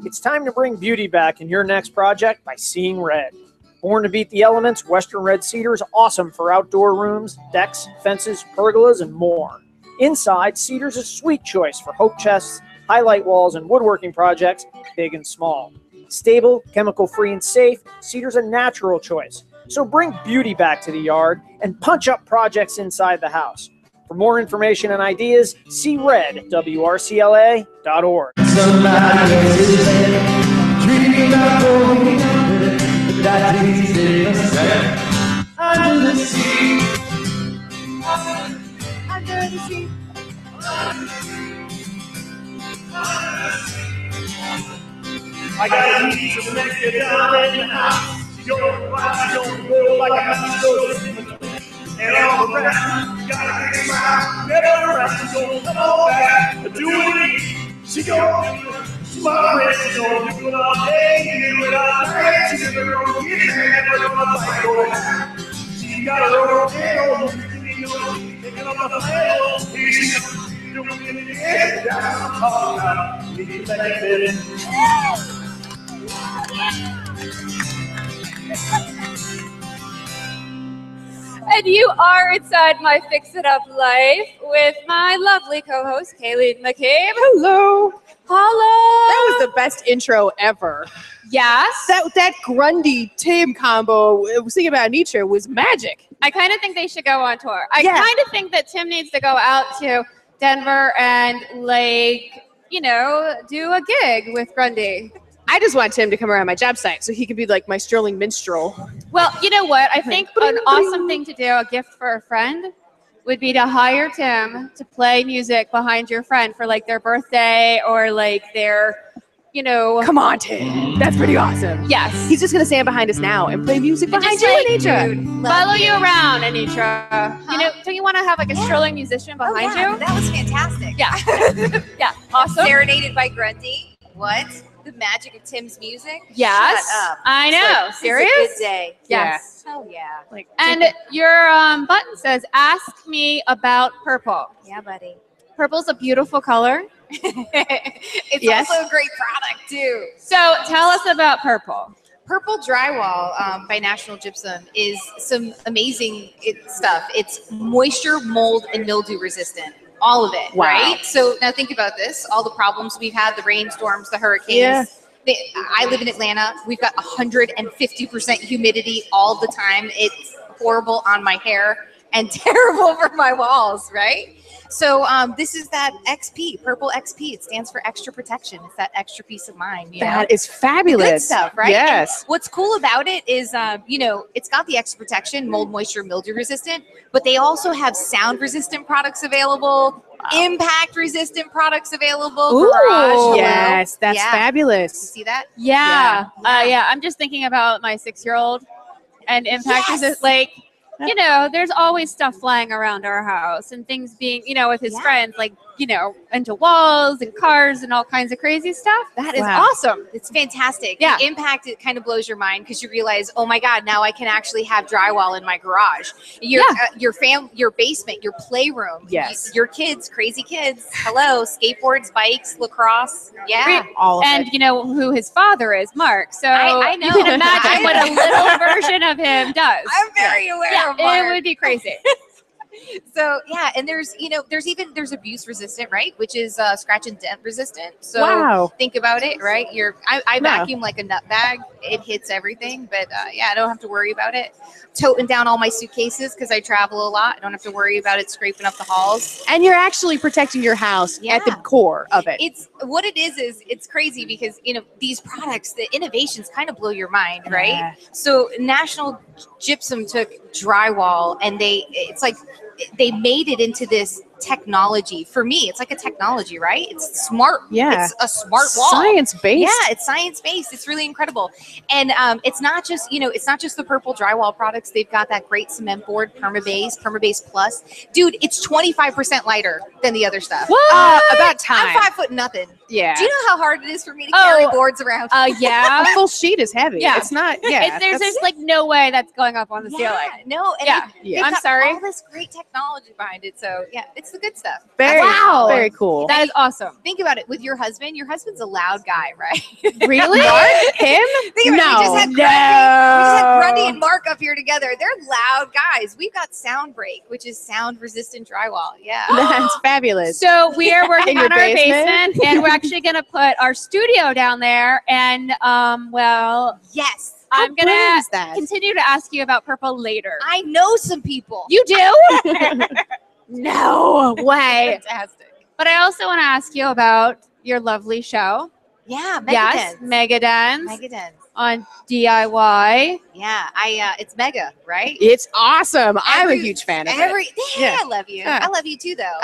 It's time to bring beauty back in your next project by Seeing Red. Born to beat the elements, Western Red Cedar is awesome for outdoor rooms, decks, fences, pergolas, and more. Inside, Cedar's a sweet choice for hope chests, highlight walls, and woodworking projects, big and small. Stable, chemical-free, and safe, Cedar's a natural choice. So bring beauty back to the yard and punch up projects inside the house. For more information and ideas, see red at WRCLA.org. Somebody else's land, dreaming about going under, but that is in the sand. Under the sea, Under the sea. I got a piece of next to down in the house. She don't watch, she don't go like I and all around. Gotta get my get around. She gon' come on back, do it again. She gon' do it. My friend, she gon' do it all day, do it all night. She's never gonna get mad, never gonna fight for it. She got a roll down, taking on my flannel. Here she comes, doing it again. That's what I'm talking about. Need to make it. And you are inside my Fix It Up Life with my lovely co-host, Kayleen McCabe. Hello. Hello. That was the best intro ever. Yes. That Grundy Tim combo, I was thinking about Nietzsche, was magic. I kind of think they should go on tour. I Yeah. kind of think that Tim needs to go out to Denver and, like, you know, do a gig with Grundy. I just want Tim to come around my job site so he could be like my Sterling minstrel. Well, you know what? I think an awesome thing to do, a gift for a friend, would be to hire Tim to play music behind your friend for like their birthday or like their, you know. Come on, Tim. That's pretty awesome. Yes. He's just going to stand behind us now and play music behind you, Anitra. Follow you around, Anitra. You know, don't you want to have like a Sterling musician behind you? That was fantastic. Yeah. Yeah. Awesome. Serenaded by Grundy. What? The magic of Tim's music? Yes. Shut up. I It's know. like, Serious? It's a good day. Yes. Oh, yeah. Like, And your button says, ask me about purple. Yeah, buddy. Purple's a beautiful color. It's Yes. also a great product, too. So tell us about purple. Purple Drywall by National Gypsum is some amazing stuff. It's moisture, mold, and mildew resistant. All of it, Wow. right? So now think about this. All the problems we've had, the rainstorms, the hurricanes. Yeah. I live in Atlanta. We've got 150% humidity all the time. It's horrible on my hair and terrible for my walls, right? So this is that XP, Purple XP. It stands for extra protection. It's that extra peace of mind. You know? that is fabulous. Good stuff, right? Yes. And what's cool about it is, you know, it's got the extra protection, mold, moisture, mildew resistant, but they also have sound resistant products available, impact resistant products available. Ooh, garage, yes, that's Yeah. You fabulous. see that? Yeah. Yeah. Yeah. I'm just thinking about my 6-year-old and impact Yes. resist. Like, you know, there's always stuff flying around our house and things being, you know, with his Yeah. friends, like, you know, into walls and cars and all kinds of crazy stuff. That is Wow. awesome. It's fantastic. Yeah. The impact, it kind of blows your mind because you realize, oh my God, now I can actually have drywall in my garage. Your basement, your playroom. Yes. Your kids, crazy kids. Hello, skateboards, bikes, lacrosse. Yeah. All of And it. you know who his father is, Mark. So I know. you can imagine I what a know. little version of him does. I'm very aware Yeah, of Mark. it would be crazy. So yeah, and there's there's abuse resistant, right? Which is scratch and dent resistant. So Wow. think about it, right? I No. vacuum like a nut bag. It hits everything, but yeah, I don't have to worry about it. Toting down all my suitcases because I travel a lot. I don't have to worry about it scraping up the halls. And you're actually protecting your house at the Yeah. core of it. It's what it is it's crazy because these products, the innovations kind of blow your mind, right? Yeah. So National Gypsum took drywall and they made it into this technology. For me, it's like a technology, right? It's smart. Yeah. It's a smart wall. Science-based. Yeah, it's science-based. It's really incredible. And it's not just the purple drywall products. They've got that great cement board, Permabase Plus. Dude, it's 25% lighter than the other stuff. About time. I'm 5 foot nothing. Yeah. Do you know how hard it is for me to carry boards around? Yeah. A full sheet is heavy. Yeah. It's not, yeah. There's that's- just like no way that's going up on the ceiling. No, and Yeah. they've Yeah. I'm got sorry. all this great technology behind it. So yeah, it's the good stuff. very, Wow. very cool. That is awesome. Think about it with your husband. Your husband's a loud guy, right? Really? Him? Think about it. No. We just had Grundy and Mark up here together. They're loud guys. We've got Sound Break, which is sound resistant drywall. Yeah. That's fabulous. So we are working In your on our basement? basement, and we're actually going to put our studio down there. And well, Yes. How I'm going great to is that? continue to ask you about purple later. I know some people. You do? No way. Fantastic. But I also want to ask you about your lovely show. Yeah. Yes, Megadance Megadance. on DIY. Yeah. It's mega, right? It's awesome. I'm a Every- huge fan of it. Yeah, Yeah. I love you. Yeah. I love you too, though.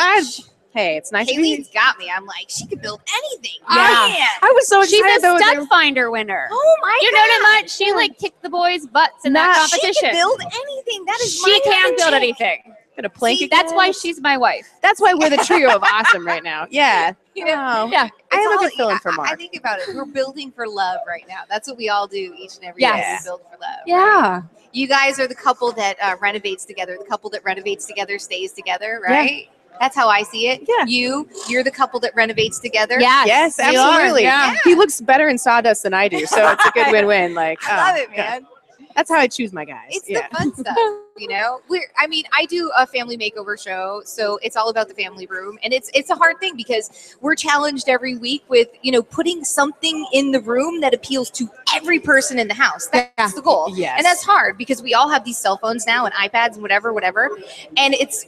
Hey, it's nice to be. Kayleen's got me. I'm like, she could build anything. Yeah. I was so She's excited. a stud finder winner. Oh my You know that much? She like kicked the boys' butts in that competition. She can build anything. That is She can build anything. Gonna plank See, again. That's why she's my wife. That's why we're the trio of awesome right now. Yeah. You know, Yeah. I have a all- good feeling for I Mark. think about it. We're building for love right now. That's what we all do each and every Yes. day. We build for love. right? Yeah. You guys are the couple that renovates together. The couple that renovates together stays together, right? That's how I see it. Yeah. You're the couple that renovates together. Yes, we are. absolutely. Yeah. He looks better in sawdust than I do, so it's a good win-win. Like, I love it, man. That's how I choose my guys. It's the fun stuff, you know. I do a family makeover show, so it's all about the family room, and it's a hard thing because we're challenged every week with putting something in the room that appeals to every person in the house. That's the goal. Yes. And that's hard because we all have these cell phones now and iPads and whatever, and it's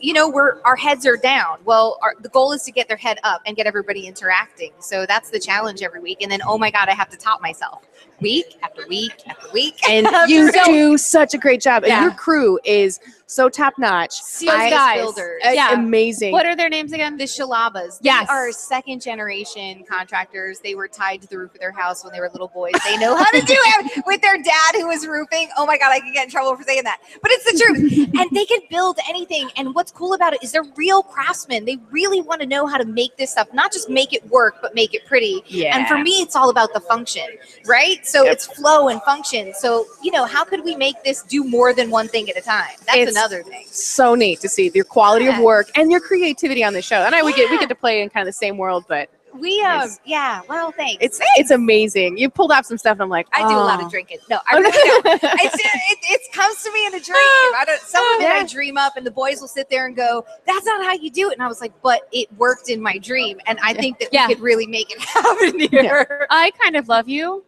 our heads are down. Well, the goal is to get their head up and get everybody interacting. So that's the challenge every week, and then oh my god, I have to top myself week after week after week. And you do such a great job. And your crew is so top notch. Guys. Builders. Amazing. What are their names again? The Shalabas. Yes. They are second generation contractors. They were tied to the roof of their house when they were little boys. They know how to do it with their dad who was roofing. Oh my God, I could get in trouble for saying that. But it's the truth. And they can build anything. And what's cool about it is they're real craftsmen. They really want to know how to make this stuff, not just make it work, but make it pretty. Yeah. And for me, it's all about the function, right? So it's flow and function. So, how could we make this do more than one thing at a time? That's another thing. So neat to see your quality of work and your creativity on the show. And we get to play in kind of the same world, but well, thanks. It's amazing. You pulled off some stuff, and I'm like, I do a lot of drinking. No, I really don't. It comes to me in a dream. Some of it I dream up, and the boys will sit there and go, "That's not how you do it." And I was like, "But it worked in my dream, and I think that we could really make it happen here." I kind of love you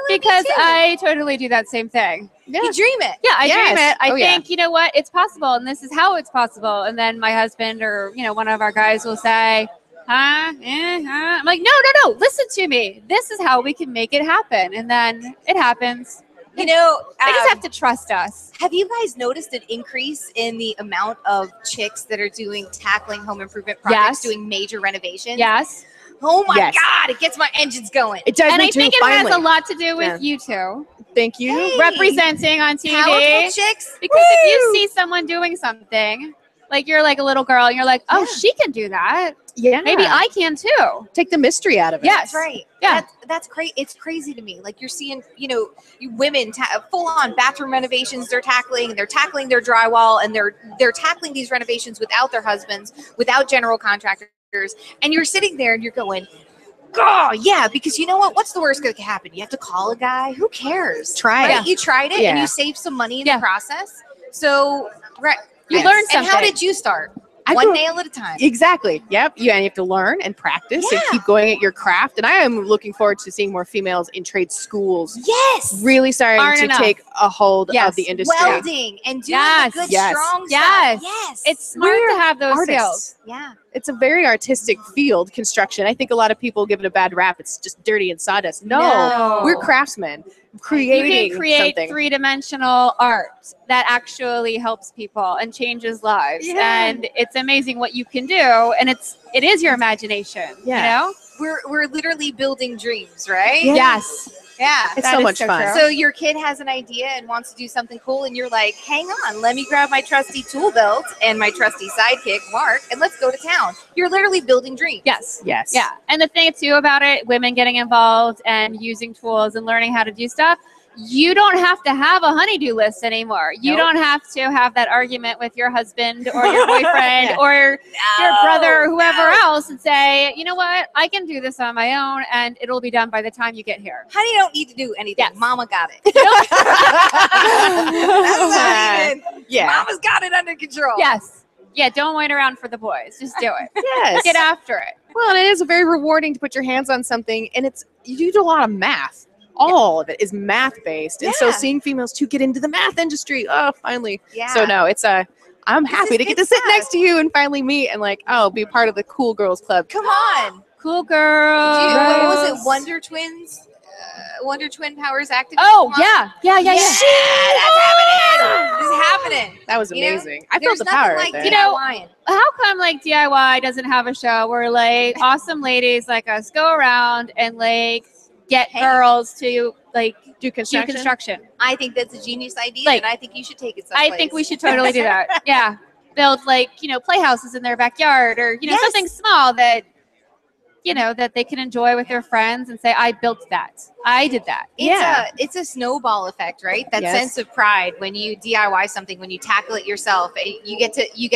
because I totally do that same thing. You dream it. Yeah, I dream it. I Oh, think, you know what, it's possible, and this is how it's possible. And then my husband or, one of our guys will say, I'm like, no, listen to me. This is how we can make it happen. And then it happens. They just have to trust us. Have you guys noticed an increase in the amount of chicks that are tackling home improvement projects, doing major renovations? Yes. Oh my God, it gets my engines going. It does. And me I too, think it finally. has a lot to do with you two. Thank you. Hey. Representing on TV. Powerful chicks. Because if you see someone doing something, like you're like a little girl and you're like, oh, she can do that. Yeah. Maybe I can too. Take the mystery out of it. Yes. That's right. Yeah. That's crazy. It's crazy to me. Like you're seeing, you women full on bathroom renovations. They're tackling their drywall, and they're tackling these renovations without their husbands, without general contractors. And you're sitting there and you're going, oh yeah, because you know what? What's the worst that could happen? You have to call a guy. Who cares? Try it. You tried it and you saved some money in the process. So you learned something. And how did you start? One nail at a time. Exactly. Yep. And you have to learn and practice and keep going at your craft. And I am looking forward to seeing more females in trade schools. Yes. Really starting to take a hold of the industry. Welding and doing the good, strong stuff. Yes. It's smart to have those skills. Yeah. It's a very artistic field, construction. I think a lot of people give it a bad rap. It's just dirty and sawdust. No. We're craftsmen creating you can create something. three-dimensional art that actually helps people and changes lives. And it's amazing what you can do. And it is your imagination. You know? We're literally building dreams, right? Yes. Yeah. It's so much fun. So your kid has an idea and wants to do something cool, and you're like, hang on, let me grab my trusty tool belt and my trusty sidekick, Mark, and let's go to town. You're literally building dreams. Yes. Yes. Yeah. And the thing too about it, women getting involved and using tools and learning how to do stuff, you don't have to have a honey-do list anymore. You don't have to have that argument with your husband or your boyfriend or your brother or whoever else and say, you know what, I can do this on my own and it'll be done by the time you get here. Honey, don't need to do anything. Yes. Mama got it. That's not even. Mama's got it under control. Yes. Yeah, don't wait around for the boys. Just do it. Yes. Get after it. Well, and it is very rewarding to put your hands on something, and you do a lot of math. All of it is math based, and so seeing females too get into the math industry, finally. Yeah. So no, I'm happy to get to sit next to you and finally meet and be part of the Cool Girls Club. Come on, Cool Girls. What was it? Wonder Twins. Wonder Twin Powers Active. Oh yeah. That's happening. This is happening. That was You know, amazing. I felt there's the nothing power like right there. You know, DIYing. How come like DIY doesn't have a show where like awesome ladies like us go around and like get Hey. girls to like Do do construction. construction? I think that's a genius idea, Like, and I think you should take it I someplace. think we should totally do that. Yeah. Build like, playhouses in their backyard or, Yes. something small that, that they can enjoy with their friends and say, I built that. I did that. It's a snowball effect, right? That Yes. sense of pride when you DIY something, when you tackle it yourself, you get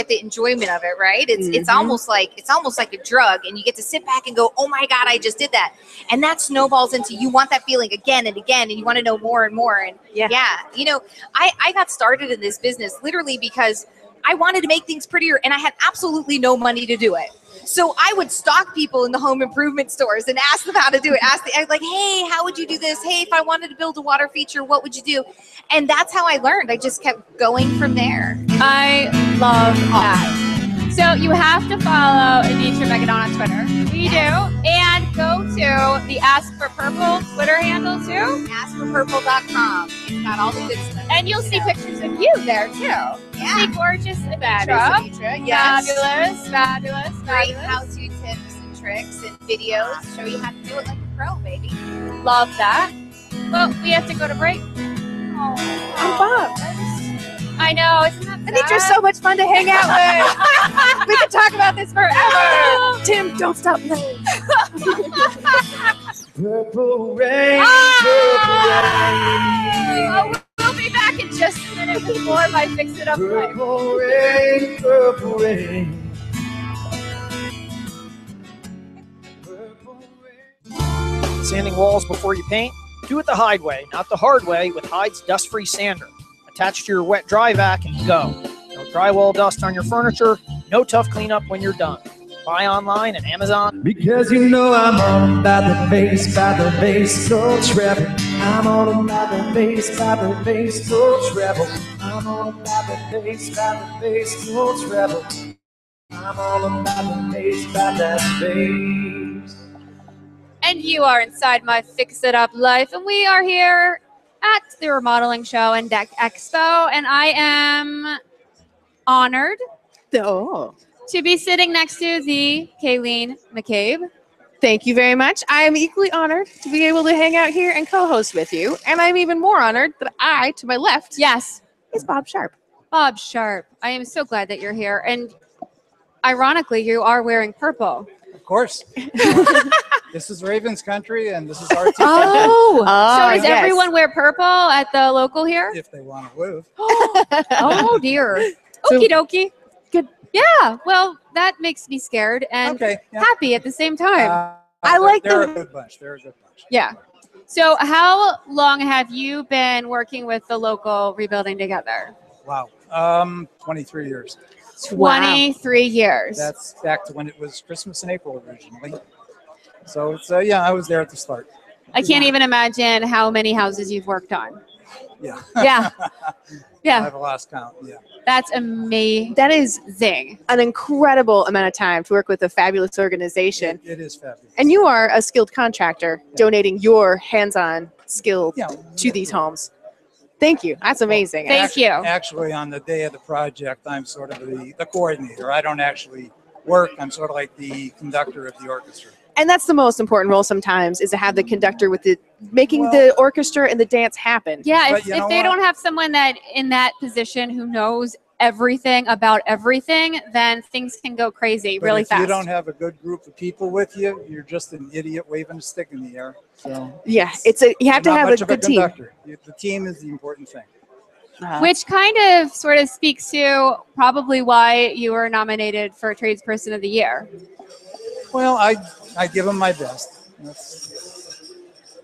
the enjoyment of it, right? It's almost like a drug, and you get to sit back and go, oh my God, I just did that. And that snowballs into, you want that feeling again and again, and you want to know more and more. And I got started in this business literally because I wanted to make things prettier, and I had absolutely no money to do it. So I would stalk people in the home improvement stores and ask them how to do it. I was like, hey, how would you do this? Hey, if I wanted to build a water feature, what would you do? And that's how I learned. I just kept going from there. I love that. So you have to follow Anitra Megadon on Twitter. We do. And go to the Ask for Purple Twitter handle too. AskForPurple.com. It's got all the good stuff. And you'll see pictures of you there too. Yeah. See gorgeous Fabulous, Anitra. Anitra. Yes. Fabulous. Great how-to tips and tricks and videos. Show you how to do it like a pro, baby. Love that. Well, we have to go to break. I'm Bob. I know. Isn't that Anitra's so much fun to hang out with. We could talk about this forever. Tim, don't stop playing. Purple rain, Oh, we'll be back in just a minute with more My Fix It Up Life. purple rain, purple rain. Purple rain. Sanding walls before you paint? Do it the Hyde way, not the hard way, with Hyde's dust-free sander. Attach to your wet dry vac and go. No drywall dust on your furniture, no tough cleanup when you're done. Buy online at Amazon. Because you know I'm all about the bass, no treble. I'm all about the bass, no treble. I'm all about the bass, no treble. I'm all about the bass, that bass. And you are inside My Fix It Up Life, and we are here at the Remodeling Show and Deck Expo, and I am honored to be sitting next to the Kayleen McCabe. Thank you very much. I am equally honored to be able to hang out here and co-host with you. And I'm even more honored that to my left, Yes, is Bob Sharp. Bob Sharp. I am so glad that you're here. And ironically, you are wearing purple. Of course. This is Ravens country, and this is our team. So does yes. everyone wear purple at the local here? If they want to live. Oh, dear. So- Okie dokie. Good. Yeah, well, that makes me scared and Okay. Yeah. happy at the same time. I like they're the- a good bunch. They're a good bunch. Yeah. So how long have you been working with the local Rebuilding Together? Wow. 23 years. 23 years. That's back to when it was Christmas in April originally. So it's I was there at the start. I can't even imagine how many houses you've worked on. Yeah. Yeah. I Yeah. have a lost count. Yeah. That's amazing. That is an incredible amount of time to work with a fabulous organization. It is fabulous. And you are a skilled contractor donating your hands-on skill to these homes. Thank you. That's amazing. Thank you. Actually, on the day of the project, I'm sort of the coordinator. I don't actually work. I'm sort of like the conductor of the orchestra. And that's the most important role sometimes, is to have the conductor with making the orchestra and the dance happen. Yeah, But if you know they what? don't have someone that in that position who knows everything about everything, then things can go crazy But really if fast. you don't have a good group of people with you, you're just an idiot waving a stick in the air. So Yeah, you have to not have much a of good team. conductor. The team is the important thing. Which kind of sort of speaks to probably why you were nominated for Tradesperson of the Year. Well, I give them my best.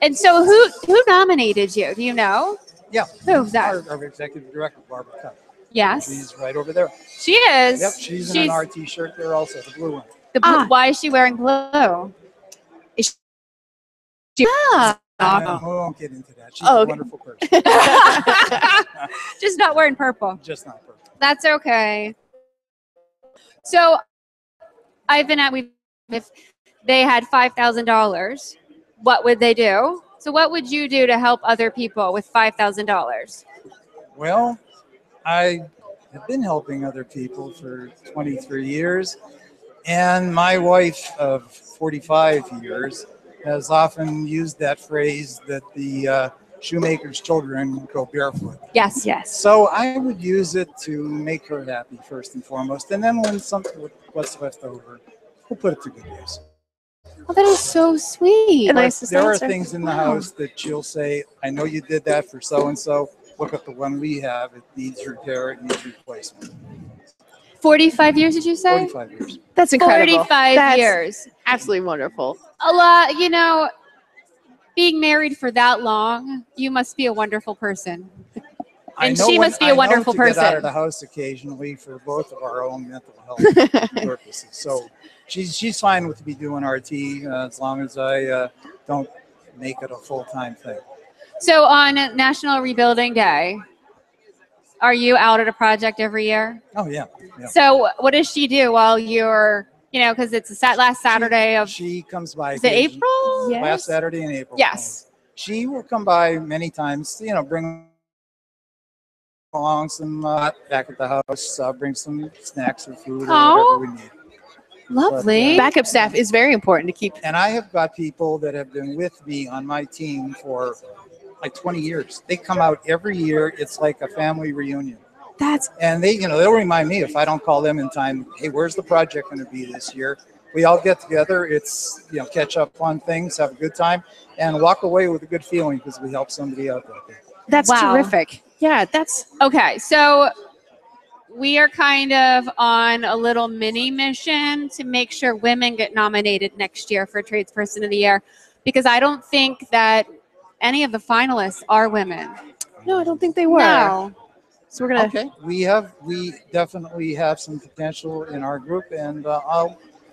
And so who nominated you? Do you know? Yeah. Who's that? Our executive director, Barbara Cup. Yes. She's right over there. She is. Yep, she's in an RT shirt there also, the blue one. The blue, why is she wearing blue? Yeah. We won't get into that. She's Oh, a okay. wonderful person. Just not wearing purple. Just not purple. That's okay. So I've been if they had $5,000, what would they do? So what would you do to help other people with $5,000? Well, I have been helping other people for 23 years. And my wife of 45 years has often used that phrase that the shoemaker's children go barefoot. Yes. Yes. So I would use it to make her happy first and foremost. And then when what's left over, we'll put it to good use. Oh, that is so sweet. But there are things in the house that she'll say, I know you did that for so-and-so. Look at the one we have. It needs repair. It needs replacement. 45 years, did you say? 45 years. That's incredible. 45 That's years. absolutely wonderful. A lot, you know, being married for that long, you must be a wonderful person. And she must be a wonderful person. Get out of the house occasionally for both of our own mental health purposes. So she's fine with me doing RT as long as I don't make it a full-time thing. So on National Rebuilding Day, are you out at a project every year? Oh, yeah. So what does she do while you're, you know, because it's last Saturday of... She comes by. Is it April? Yes. Last Saturday in April. Yes. She will come by many times, you know, bring along some back at the house, bring some snacks or food or whatever we need. Lovely. But, backup staff is very important to keep. And I have got people that have been with me on my team for like 20 years. They come out every year. It's like a family reunion. And they, you know, they'll remind me if I don't call them in time. Hey, where's the project going to be this year? We all get together. It's, you know, catch up on things, have a good time, and walk away with a good feeling because we helped somebody out there. That's terrific. Yeah, that's okay. So we are kind of on a little mini mission to make sure women get nominated next year for Tradesperson of the Year, because I don't think that any of the finalists are women. No, I don't think they were. No. So we're gonna. Okay. We definitely have some potential in our group, and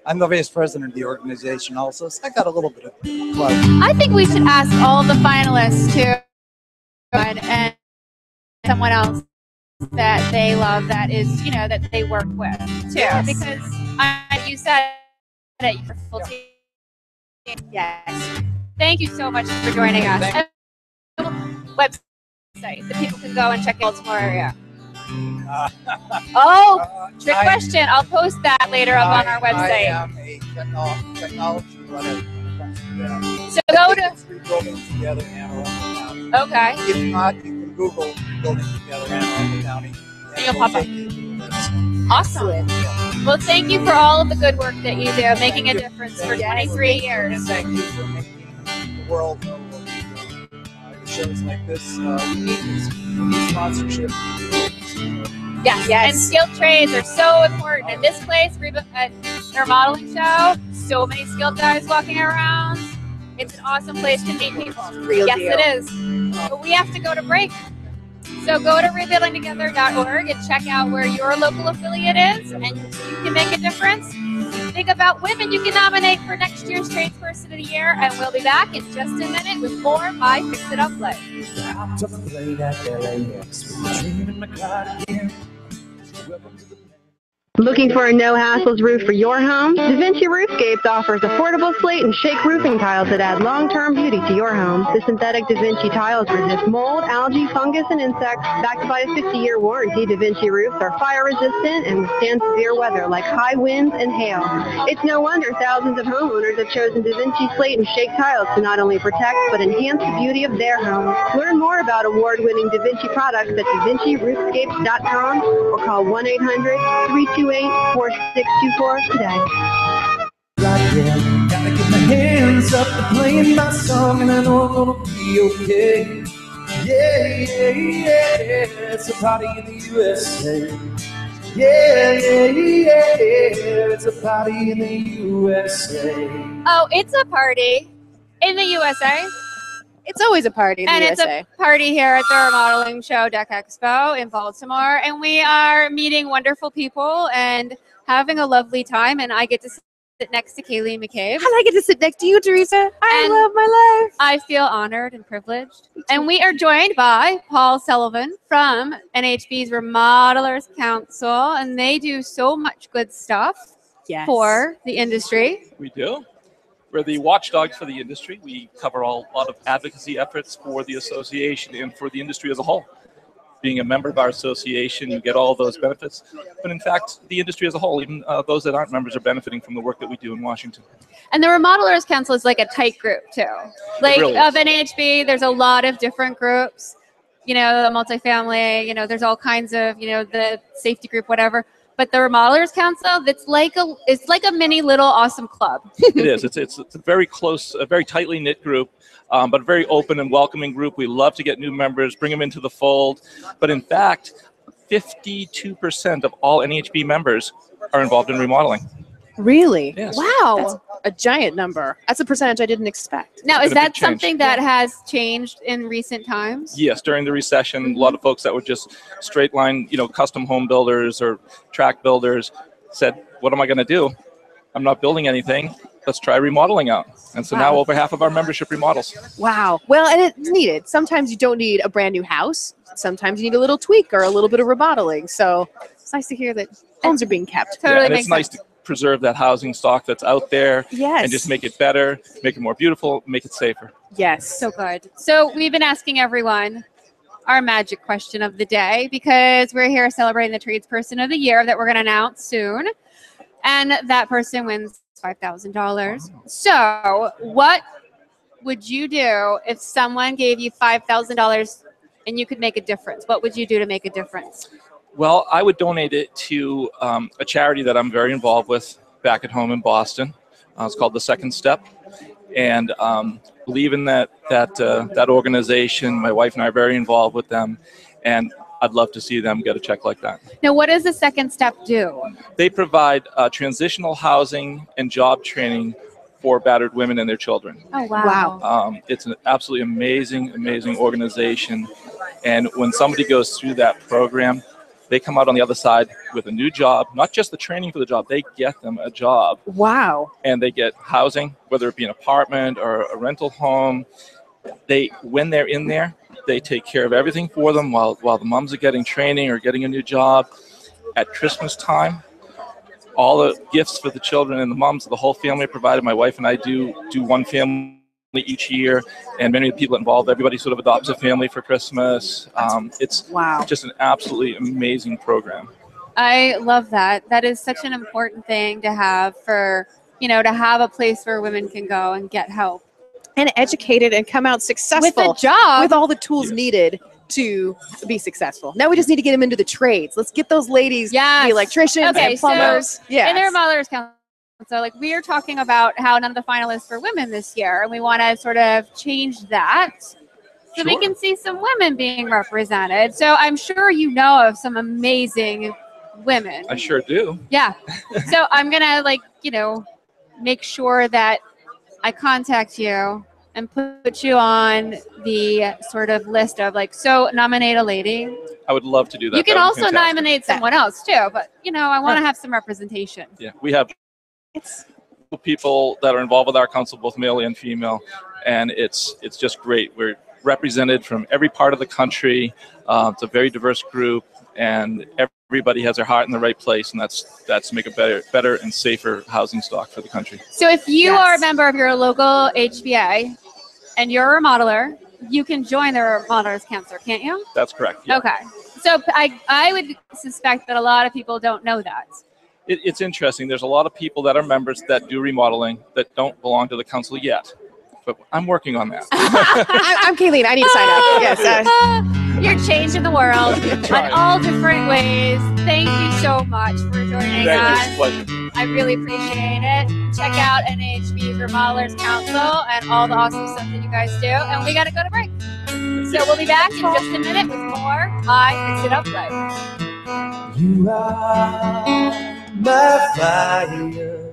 I'm the vice president of the organization also, so I got a little bit of plug. I think we should ask all the finalists to and someone else that they love that is, you know, that they work with too. Yes. Because you said that you're full team. Yes. Thank you so much for joining us. Website that people can go and check out Baltimore area. Trick question. I'll post that later up on our website. I am a technology whatever. So go to Rebuilding Together Anne Arundel County. Okay. If not, you can Google Rebuilding Together Anne Arundel County. And you'll pop up. Awesome. Well, thank you for all of the good work that you do, making a difference for 23 years. And thank you for making the world know what we do. Shows like this, we need sponsorship. Yes. And skilled trades are so important. In this place, at the remodeling show, so many skilled guys walking around. It's an awesome place to meet people. Yes, it is. But we have to go to break. So go to rebuildingtogether.org and check out where your local affiliate is, and you can make a difference. Think about women you can nominate for next year's Tradesperson of the Year, and we'll be back in just a minute with more MyFixitUpLife. Looking for a no-hassles roof for your home? Da Vinci Roofscapes offers affordable slate and shake roofing tiles that add long-term beauty to your home. The synthetic Da Vinci tiles resist mold, algae, fungus, and insects. Backed by a 50-year warranty, Da Vinci roofs are fire-resistant and withstand severe weather like high winds and hail. It's no wonder thousands of homeowners have chosen Da Vinci slate and shake tiles to not only protect but enhance the beauty of their homes. Learn more about award-winning Da Vinci products at DaVinciRoofscapes.com or call 1-800-328-4624 today. Gotta get my hands up to playing my song, and I know I'm gonna be okay. Yeah, it's a party in the USA. Yeah, it's a party in the USA. Oh, it's a party in the USA. It's always a party in the USA. And it's a party here at the Remodeling Show Deck Expo in Baltimore. And we are meeting wonderful people and having a lovely time. And I get to sit next to Kaylee McCabe. And I get to sit next to you, Teresa. I love my life. I feel honored and privileged. And we are joined by Paul Sullivan from NHB's Remodelers Council. And they do so much good stuff for the industry. We do. We're the watchdogs for the industry. We cover a lot of advocacy efforts for the association and for the industry as a whole. being a member of our association, you get all those benefits. But in fact, the industry as a whole, even those that aren't members, are benefiting from the work that we do in Washington. And the Remodelers Council is like a tight group too. Like really of NHB, there's a lot of different groups. You know, the multifamily, you know, there's all kinds of, you know, the safety group, whatever. But the Remodelers Council, it's like a mini little awesome club. It is. It's a very close, a very tightly knit group, but a very open and welcoming group. We love to get new members, bring them into the fold. But in fact, 52% of all NHB members are involved in remodeling. Really? Yes. Wow. That's a giant number. That's a percentage I didn't expect. Now, is It's been a that big change. something that has changed in recent times? Yes, during the recession, a lot of folks that were just straight line, you know, custom home builders or tract builders said, what am I going to do? I'm not building anything. Let's try remodeling out. And so now over half of our membership remodels. Wow. Well, and it's needed. Sometimes you don't need a brand new house. Sometimes you need a little tweak or a little bit of remodeling. So it's nice to hear that homes are being kept. Totally and makes it's nice to preserve that housing stock that's out there Yes. and just make it better, make it more beautiful, make it safer. Yes. So good. So we've been asking everyone our magic question of the day because we're here celebrating the Tradesperson of the Year that we're going to announce soon. And that person wins $5,000. So what would you do if someone gave you $5,000 and you could make a difference? What would you do to make a difference? Well, I would donate it to a charity that I'm very involved with back at home in Boston. It's called The Second Step. And believe in that organization. My wife and I are very involved with them. And I'd love to see them get a check like that. Now, what does the Second Step do? They provide transitional housing and job training for battered women and their children. Oh, wow. It's an absolutely amazing, amazing organization. And when somebody goes through that program, they come out on the other side with a new job, not just the training for the job, they get them a job. Wow. And they get housing, whether it be an apartment or a rental home. When they're in there, they take care of everything for them while the moms are getting training or getting a new job. At Christmas time, all the gifts for the children and the moms, the whole family are provided. My wife and I do one family each year, and many of the people involved, everybody sort of adopts a family for Christmas. It's just an absolutely amazing program. I love that. That is such an important thing to have for, you know, to have a place where women can go and get help. And educated and come out successful. With a job. With all the tools needed to be successful. Now we just need to get them into the trades. Let's get those ladies, the electricians and plumbers. So in the Remodelers Council, like we are talking about how none of the finalists were women this year, and we want to sort of change that so we can see some women being represented. So I'm sure you know of some amazing women. I sure do. Yeah. So I'm going to, like, you know, make sure that I contact you and put you on the sort of list of, like, so nominate a lady. I would love to do that. You can That would be also fantastic. nominate someone else too, but, you know, I want to have some representation. Yeah, we have people that are involved with our council, both male and female, and it's just great. We're represented from every part of the country. It's a very diverse group, and everybody has their heart in the right place, and that's to make a better and safer housing stock for the country. So if you are a member of your local HBA and you're a remodeler, you can join the Remodelers Council, can't you? That's correct. Yeah. Okay. So I would suspect that a lot of people don't know that. It's interesting. There's a lot of people that are members that do remodeling that don't belong to the council yet, but I'm working on that. I'm Kayleen. I need to sign up. Yes. You're changing the world in all different ways. Thank you so much for joining us. It's a pleasure. I really appreciate it. Check out NHB's Remodelers Council and all the awesome stuff that you guys do. And we got to go to break. So we'll be back in just a minute with more MyFixitUpLife. You are my fire.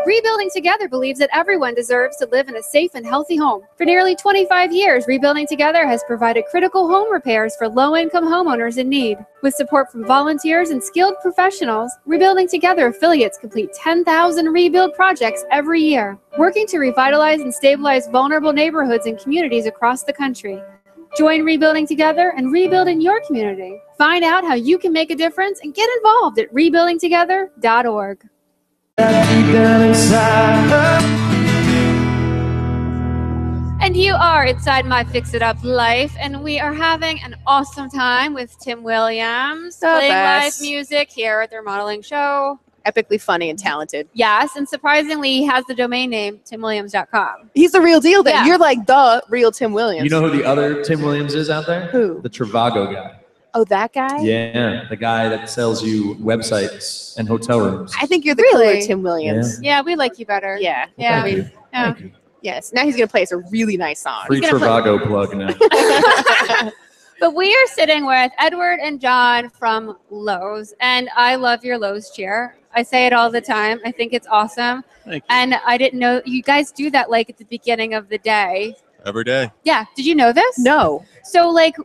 Rebuilding Together believes that everyone deserves to live in a safe and healthy home. For nearly 25 years, Rebuilding Together has provided critical home repairs for low-income homeowners in need. With support from volunteers and skilled professionals, Rebuilding Together affiliates complete 10,000 rebuild projects every year, working to revitalize and stabilize vulnerable neighborhoods and communities across the country. Join Rebuilding Together and rebuild in your community. Find out how you can make a difference and get involved at rebuildingtogether.org. And And you are inside My Fix It Up Life, and we are having an awesome time with Tim Williams, playing live music here at the Remodeling Show. Epically funny and talented. Yes, and surprisingly, he has the domain name timwilliams.com. He's the real deal then. Yeah. You're like the real Tim Williams. You know who the other Tim Williams is out there? Who? The Trivago guy. Oh, that guy? Yeah, the guy that sells you websites and hotel rooms. I think you're the Really? cooler Tim Williams. Yeah, we like you better. Yeah. Yeah. Thank you. Yeah. Thank you. Yes. Now he's going to play us a really nice song. Free He's gonna Trivago plug now. But we are sitting with Edward and John from Lowe's, and I love your Lowe's chair. I say it all the time. I think it's awesome. Thank you. And I didn't know you guys do that like at the beginning of the day. Every day. Yeah. Did you know this? No. So like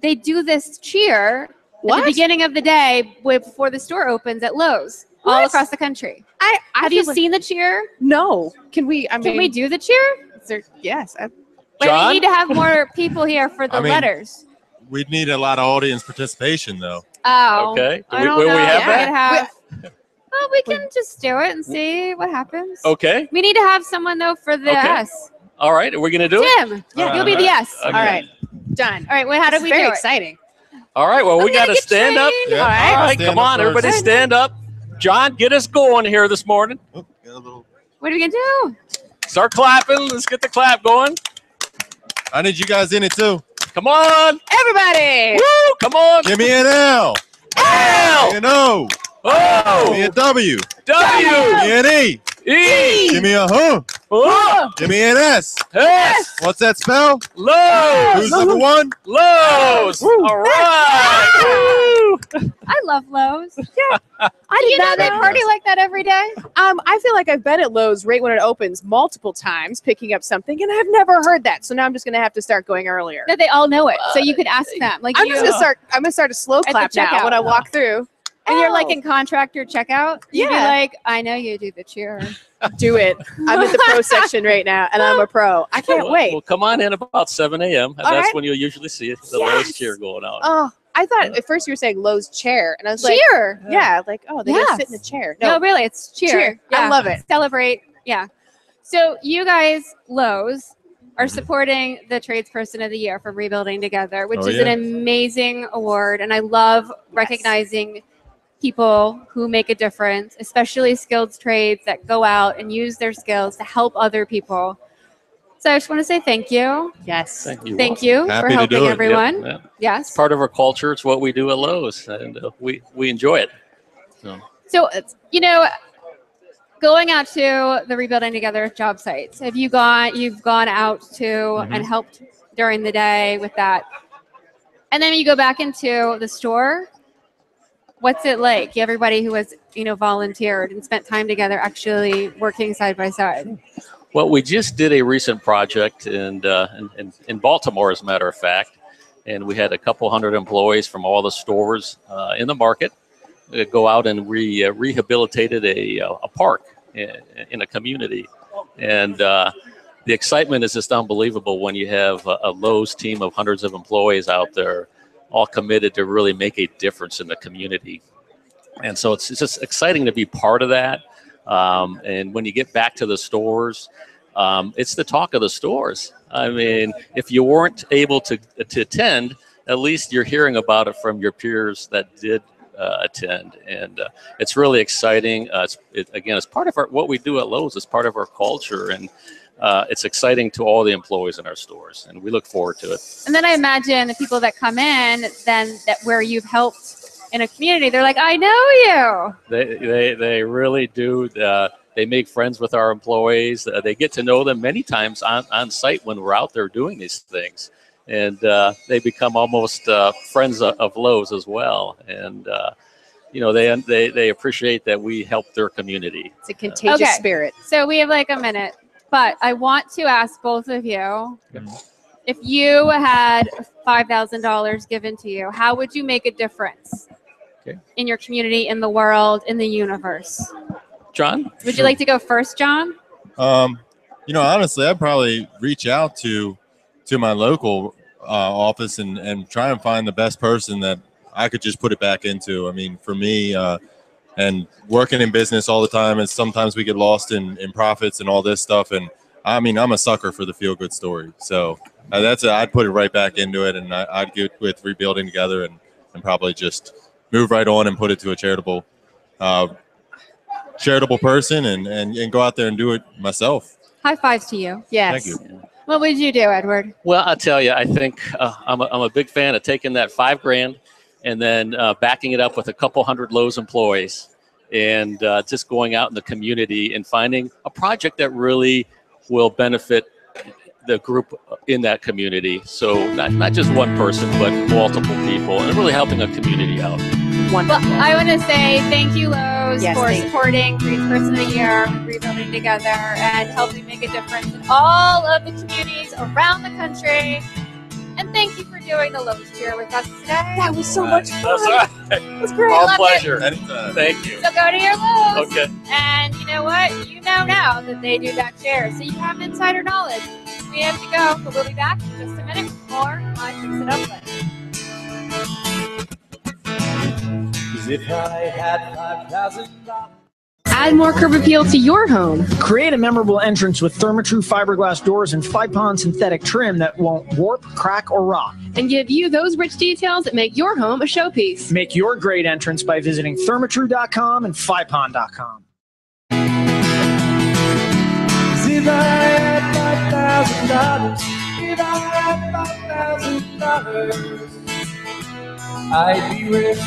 they do this cheer at What? the beginning of the day before the store opens at Lowe's all What? across the country. I Have you seen the cheer? No. Can we? I mean, Can we do the cheer? Is there, yes. Wait, we John? need to have more people here for the I mean, letters. We'd need a lot of audience participation, though. Oh. Okay. I don't Will we know. have We that? could have- well, we can just do it and see what happens. Okay. We need to have someone though for the Okay. S. All right. Are we going to do it? Tim. Yeah, you'll be the S. Okay. All right. Done. All right. Well, how do It's we very do it? exciting. All right. Well, we got to get stand up. trained. All Yeah. right. Stand Come up on. first. Everybody stand up. John, get us going here this morning. What are we gonna do? Start clapping. Let's get the clap going. I need you guys in it too. Come on. Everybody. Woo. Come on. Give me an L. L. Give me an O. Oh. Give me a W. W. Give me an E. E. Give me a huh. Oh. Give me an S. S. What's that spell? Lowe's. Who's number one? Lowe's. All right. Woo. I love Lowe's. Yeah. I Do did you know not they party like that every day? I feel like I've been at Lowe's right when it opens multiple times picking up something, and I've never heard that. So now I'm just gonna have to start going earlier. That they all know it, so you could ask them. Like I'm you, just gonna start. I'm gonna start a slow the clap now checkout. when I walk through. and you're like in contractor checkout. You'd be Yeah. like, I know you do the cheer. Do it. I'm in the pro section right now, and I'm a pro. I can't Well, wait. Well, come on in about 7 a.m. And All that's right. when you'll usually see the Yes. Lowe's cheer going out. Oh, I thought at first you were saying Lowe's chair, and I was like, Cheer. yeah, like oh, they Yes. just sit in a chair. No, really, it's cheer. Cheer. I love it. Celebrate. Yeah. So you guys, Lowe's, are supporting the Tradesperson of the Year for Rebuilding Together, which Oh, is yeah. an amazing award. And I love recognizing people who make a difference, especially skilled trades that go out and use their skills to help other people. So I just want to say thank you. Yes. Thank you for Happy to helping do it. everyone. Yep, yep. Yes. It's part of our culture. It's what we do at Lowe's, and we enjoy it. So, you know, going out to the Rebuilding Together job sites, you've gone out to and helped during the day with that. And then you go back into the store. What's it like? Everybody who has, volunteered and spent time together actually working side by side. Well, we just did a recent project in Baltimore, as a matter of fact, and we had a couple hundred employees from all the stores in the market go out and rehabilitated a park in a community. And the excitement is just unbelievable when you have a Lowe's team of hundreds of employees out there all committed to really make a difference in the community. And so it's just exciting to be part of that. And when you get back to the stores, it's the talk of the stores. I mean, if you weren't able to attend, at least you're hearing about it from your peers that did attend. And it's really exciting. It's part of what we do at Lowe's. It's part of our culture. And it's exciting to all the employees in our stores. And we look forward to it. And then I imagine the people that come in, then that where you've helped in a community, they're like, I know you. They really do. They make friends with our employees. They get to know them many times on site when we're out there doing these things. And they become almost friends of Lowe's as well. And, they appreciate that we help their community. It's a contagious spirit. So we have like a minute, but I want to ask both of you, if you had $5,000 given to you, how would you make a difference in your community, in the world, in the universe? John? Would you like to go first, John? Honestly, I'd probably reach out to my local office and try and find the best person that I could just put it back into. I mean, for me, and working in business all the time, and sometimes we get lost in profits and all this stuff. And I mean, I'm a sucker for the feel good story. So I'd put it right back into it, and I'd get with rebuilding together and probably just move right on and put it to a charitable person and go out there and do it myself. High fives to you. Yes. Thank you. What would you do, Edward? Well, I'll tell you, I think I'm a big fan of taking that $5,000 and then backing it up with a couple hundred Lowe's employees and just going out in the community and finding a project that really will benefit the group in that community. So not just one person, but multiple people, and really helping a community out. Wonderful. Well, I want to say thank you, Lowe's, Yes, for thank you. supporting Tradesperson of the Year, Rebuilding Together, and helping make a difference in all of the communities around the country. And thank you for doing the Lowe's Cheer with us today. That was so much fun. That's all right. It was great. All Loved pleasure. it. Anytime. Thank you. So go to your Lowe's. Okay. And you know what? You know now that they do back chairs, so you have insider knowledge. We have to go, but we'll be back in just a minute with more MyFixitUpLife. If I had $5,000. Add more curb appeal to your home. Create a memorable entrance with Therma-Tru fiberglass doors and 5-pond synthetic trim that won't warp, crack, or rot. And give you those rich details that make your home a showpiece. Make your great entrance by visiting thermatru.com and 5pond.com. If I had $5,000, if I had $5,000, I'd be rich.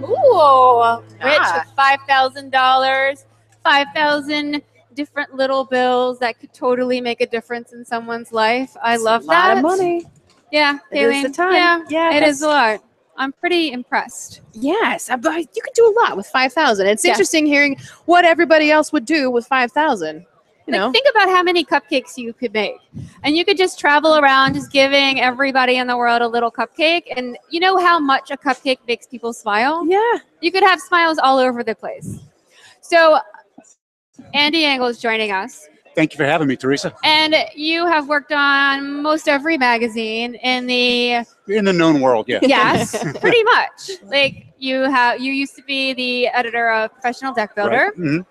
Ooh, rich with $5,000, 5,000 different little bills that could totally make a difference in someone's life. I love that. A lot of money. Yeah, It is Kayleen. the time. Yeah, it is a lot. I'm pretty impressed. Yes, you could do a lot with 5,000. It's Yeah. interesting hearing what everybody else would do with 5,000. You know, Think about how many cupcakes you could make. And you could just travel around just giving everybody in the world a little cupcake. And you know how much a cupcake makes people smile? Yeah. You could have smiles all over the place. So Andy Engel is joining us. Thank you for having me, Teresa. And you have worked on most every magazine in the In the known world, yeah. yes, pretty much. Like you used to be the editor of Professional Deck Builder. Right. Mhm.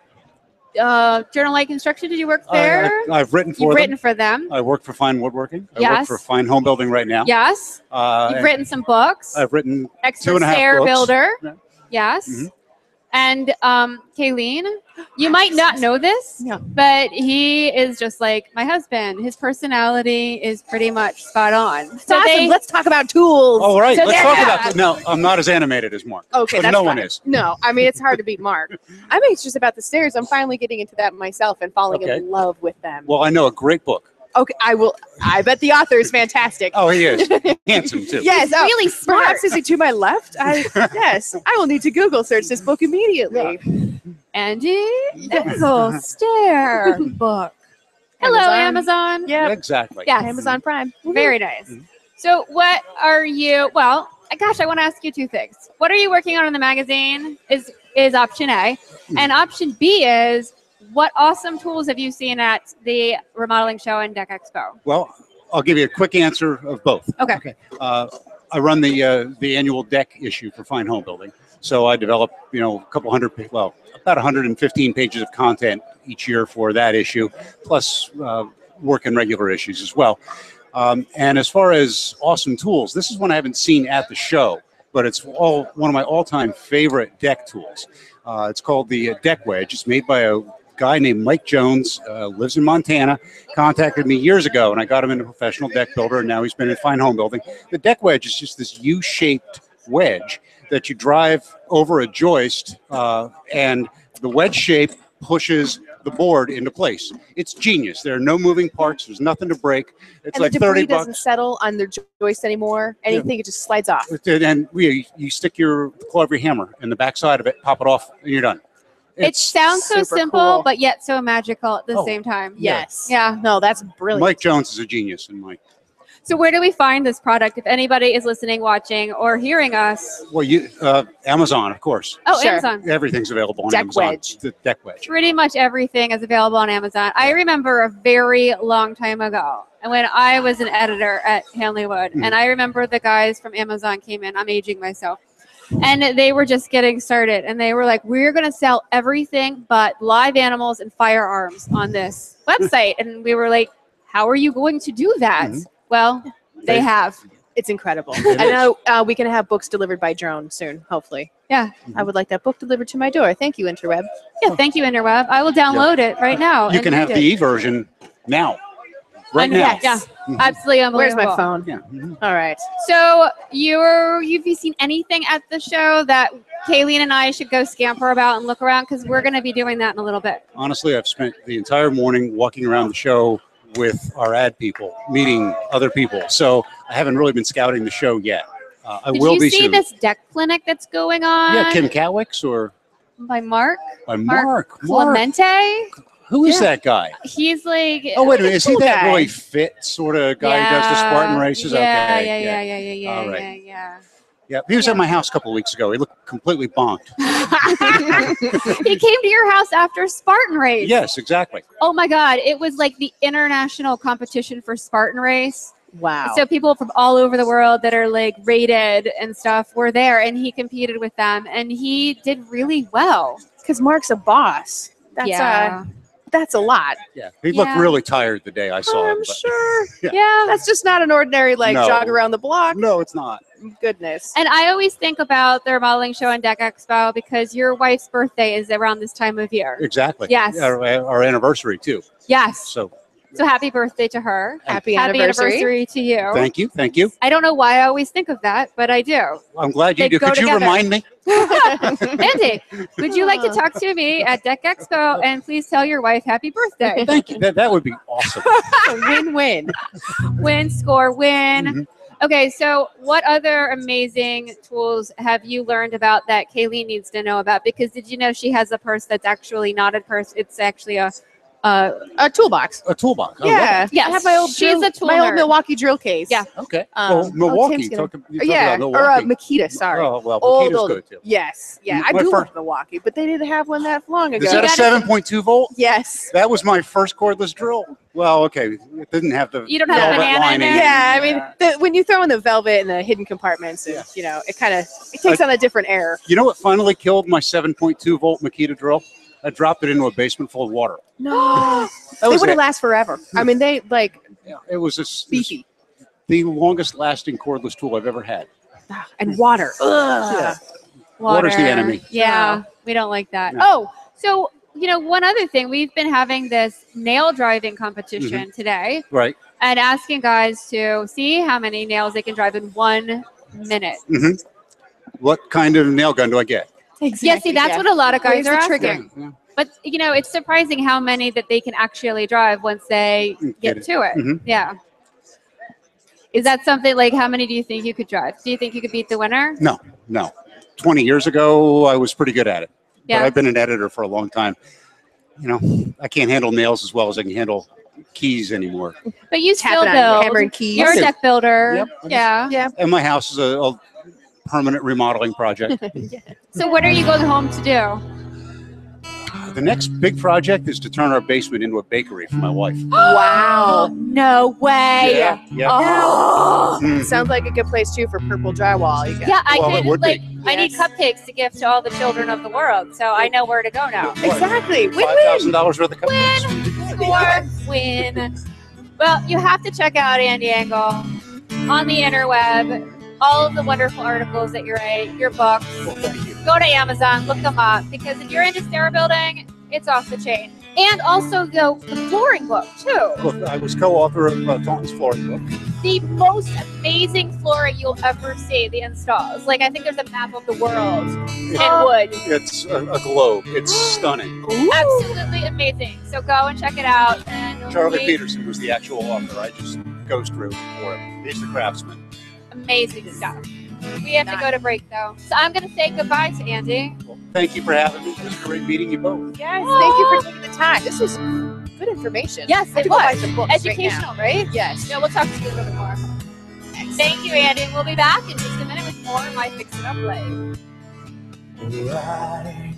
Journal Light Construction. Did you work there? I've written for You've them. written for them. I work for Fine Woodworking. I Yes. work for Fine Home Building right now. Yes. You've and written some books. I've written Expert 2.5 Stair books. Builder. Yeah. Yes. Mhm. And Kayleen, you might not know this, but he is just like my husband. His personality is pretty much spot on. So awesome. Let's talk about tools. All right, So let's they're talk not- about that. No, I'm not as animated as Mark. Okay, but that's no fine. one is. No, I mean, it's hard to beat Mark. I'm anxious about the stairs. I'm finally getting into that myself and falling Okay. in love with them. Well, I know a great book. Okay, I bet the author is fantastic. Oh, he is. Handsome, too. Yes, He's really smart. Perhaps is he to my left? Yes, I will need to Google search this book immediately. Andy Engel Stair book. Hello, Amazon. Yeah, Exactly. Yes. Amazon Prime. Very nice. So what are you, well, gosh, I want to ask you two things. What are you working on in the magazine is option A. And option B is, what awesome tools have you seen at the Remodeling Show and Deck Expo? Well, I'll give you a quick answer of both. Okay. I run the annual deck issue for Fine Home Building. So I develop, a couple hundred, about 115 pages of content each year for that issue, plus work in regular issues as well. And as far as awesome tools, this is one I haven't seen at the show, but it's one of my all-time favorite deck tools. It's called the Deck Wedge. It's made by a guy named Mike Jones, lives in Montana, contacted me years ago, and I got him into professional deck builder, and now he's been in Fine Home Building. The Deck Wedge is just this U-shaped wedge that you drive over a joist, and the wedge shape pushes the board into place. It's genius. There are no moving parts. There's nothing to break. It's And like the debris 30 doesn't bucks. settle on the joist anymore. Anything, it just slides off. And you stick your claw of your hammer in the back side of it, pop it off, and you're done. It sounds so super simple, cool. but yet so magical at the Oh, same time. Yes. Yeah. No, that's brilliant. Mike Jones is a genius, and Mike. So where do we find this product if anybody is listening, watching, or hearing us? Well, Amazon, of course. Oh, Sure. Amazon. Everything's available on Deck Amazon. Wedge. The Deck Wedge. Pretty much everything is available on Amazon. I remember a very long time ago when I was an editor at Hanley Wood, and I remember the guys from Amazon came in. I'm aging myself. And they were just getting started. And they were like, we're going to sell everything but live animals and firearms on this website. And we were like, how are you going to do that? Well, they have. It's incredible. I know we can have books delivered by drone soon, hopefully. Yeah. I would like that book delivered to my door. Thank you, Interweb. Yeah, thank you, Interweb. I will download it right now. You and can have read the it. e-version now. Right now. Yeah, absolutely Where's unbelievable. my phone? Yeah. All right. So you've seen anything at the show that Kayleen and I should go scamper about and look around? Because we're going to be doing that in a little bit. Honestly, I've spent the entire morning walking around the show with our ad people, meeting other people. So I haven't really been scouting the show yet. I Did will you be see soon. this deck clinic that's going on? Yeah, Kim Cowick's or By Mark? by Mark. Clemente? Who is that guy? He's like... Oh, wait a minute. Is he cool that guy. really fit sort of guy who does the Spartan races? Yeah, Okay. yeah. All right. Yeah. Yeah, he was at my house a couple of weeks ago. He looked completely bonked. He came to your house after Spartan Race. Yes, exactly. Oh my God. It was like the international competition for Spartan Race. Wow. So people from all over the world that are like rated and stuff were there, and he competed with them, and he did really well. Because Mark's a boss. That's a lot. Yeah, he looked Yeah. really tired the day I saw him. I'm but- sure. Yeah. That's just not an ordinary No. jog around the block. No, it's not. Goodness. And I always think about the remodeling show and Deck Expo because your wife's birthday is around this time of year. Exactly. Yes. Our anniversary too. Yes. So So happy birthday to her. Happy anniversary. to you. thank you. Thank you. I don't know why I always think of that, but I do. I'm glad you They do. go Could you together. remind me? Andy, would you like to talk to me at Deck Expo and please tell your wife happy birthday? Thank you. That would be awesome. Win-win. Win, score, win. Mhm. Okay, so what other amazing tools have you learned about that Kayleen needs to know about? Because did you know she has a purse that's actually not a purse? It's actually a toolbox. A toolbox. Oh, Yeah. Yes, I have my old she's drill, a tool my old nerd. Milwaukee drill case. Yeah. Okay. Um, Milwaukee. Tim's gonna- You're talking Yeah, about or Milwaukee. Makita, sorry. Oh, well, Old, Makita's old. good too. Yes. Yeah, I My grew fir- up in Milwaukee, but they didn't have one that long ago. Is that a 7.2 volt? Yes. That was my first cordless drill. Well, okay. It didn't have the You don't have the velvet banana in lining. there? Yeah, I mean, when you throw in the velvet and the hidden compartments, and, you know, it takes on a different air. You know what finally killed my 7.2 volt Makita drill? I dropped it into a basement full of water. No, That they was would it. have last forever. I mean, they It was just beefy the longest lasting cordless tool I've ever had. and water. Ugh. Yeah. Water's the enemy. Yeah, we don't like that. Yeah. Oh, so, one other thing, we've been having this nail driving competition today Right. and asking guys to see how many nails they can drive in 1 minute. hmm What kind of nail gun do I get? Yeah, see, that's what a lot of guys Where's are the asking. trigger? Yeah. But, it's surprising how many that they can actually drive once they get to it. Mhm. Yeah. Is that something like how many do you think you could drive? Do you think you could beat the winner? No. 20 years ago, I was pretty good at it. Yeah. But I've been an editor for a long time. I can't handle nails as well as I can handle keys anymore. But you Tap still it on build. hammer and keys. You're a I do. deck builder. Yep. Yeah. Yeah. And my house is a permanent remodeling project. So what are you going home to do? The next big project is to turn our basement into a bakery for my wife. Wow. No way. Yeah. Oh. Mm. Sounds like a good place too for purple drywall. You got. Yeah, I Well, it could would be. I need cupcakes to give to all the children of the world, so I know where to go now. Exactly. Win-win. $5,000 worth of cupcakes. Score, win. Well, you have to check out Andy Engel on the interweb. All of the wonderful articles that you write, your books. Go to Amazon, look them up, because if you're into stair building, it's off the chain. And also the flooring book too. Look, I was co-author of Taunton's flooring book. The most amazing flooring you'll ever see. The installs, like I think there's a map of the world in wood. It's a globe. It's stunning. Absolutely amazing. So go and check it out. And Charley Peterson was the actual author. I just goes through for him. He's the craftsman. Amazing stuff. We have to go to break though, so I'm going to say goodbye to Andy. Thank you for having me. It was great meeting you both. Yes. Thank you for taking the time. This was good information. Yes, I have it to go buy was some books right now. educational, right? Yes. No, we'll talk to you a little bit more. Thank you, Andy. And we'll be back in just a minute with more My Fix It Up Life. Right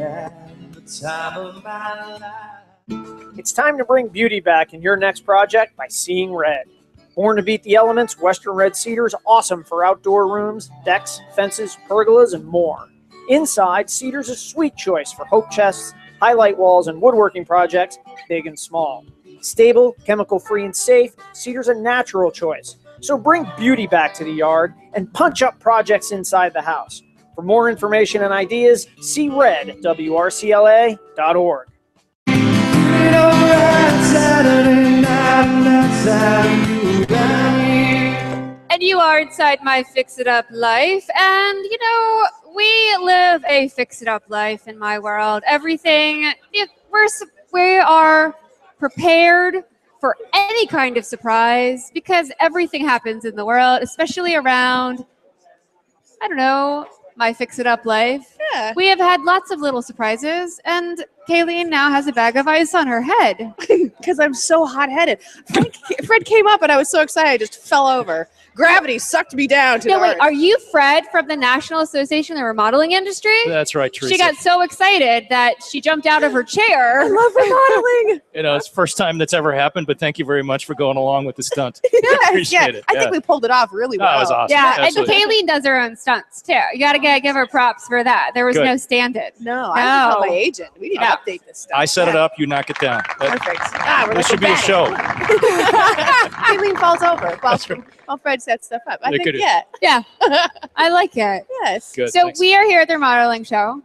at the time of my life. It's time to bring beauty back in your next project by seeing red. Born to beat the elements, Western Red Cedar is awesome for outdoor rooms, decks, fences, pergolas, and more. Inside, cedar's a sweet choice for hope chests, highlight walls, and woodworking projects, big and small. Stable, chemical-free, and safe, cedar's a natural choice. So bring beauty back to the yard and punch up projects inside the house. For more information and ideas, see red at wrcla.org. And you are inside My Fix It Up Life. And, you know, we live a fix it up life in my world. Everything, we are prepared for any kind of surprise because everything happens in the world, especially around, I don't know, My Fix It Up Life. Yeah. We have had lots of little surprises, and Kayleen now has a bag of ice on her head. Because I'm so hot-headed. Fred came up and I was so excited I just fell over. Gravity sucked me down to the Wait, earth. are you Fred from the National Association of the Remodeling Industry? That's right, Teresa. She got so excited that she jumped out of her chair. I love remodeling. You know, it's the first time that's ever happened, but thank you very much for going along with the stunt. Yes, Appreciate it. I think we pulled it off really well. That was awesome. Yeah, Absolutely. and Kayleen does her own stunts too. You got to give her props for that. There was Good. no stand-in. No, I have to tell my agent. We need to update this stuff. I set it up, you knock it down. Perfect. We're This like should be a bang. show. Kayleen falls over while Fred sets stuff up. I Look think, at it. Yeah, I like it. Yes. Good, So thanks. we are here at the Remodeling Show,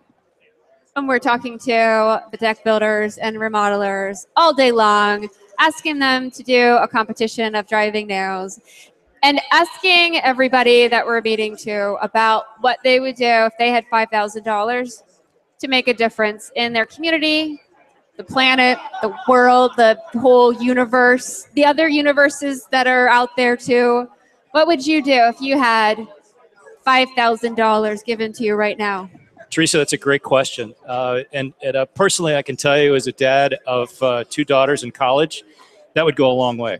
and we're talking to the deck builders and remodelers all day long, asking them to do a competition of driving nails, and asking everybody that we're meeting to about what they would do if they had $5,000 to make a difference in their community, the planet, the world, the whole universe, the other universes that are out there too. What would you do if you had $5,000 given to you right now? Teresa, that's a great question. And personally, I can tell you as a dad of 2 daughters in college, that would go a long way.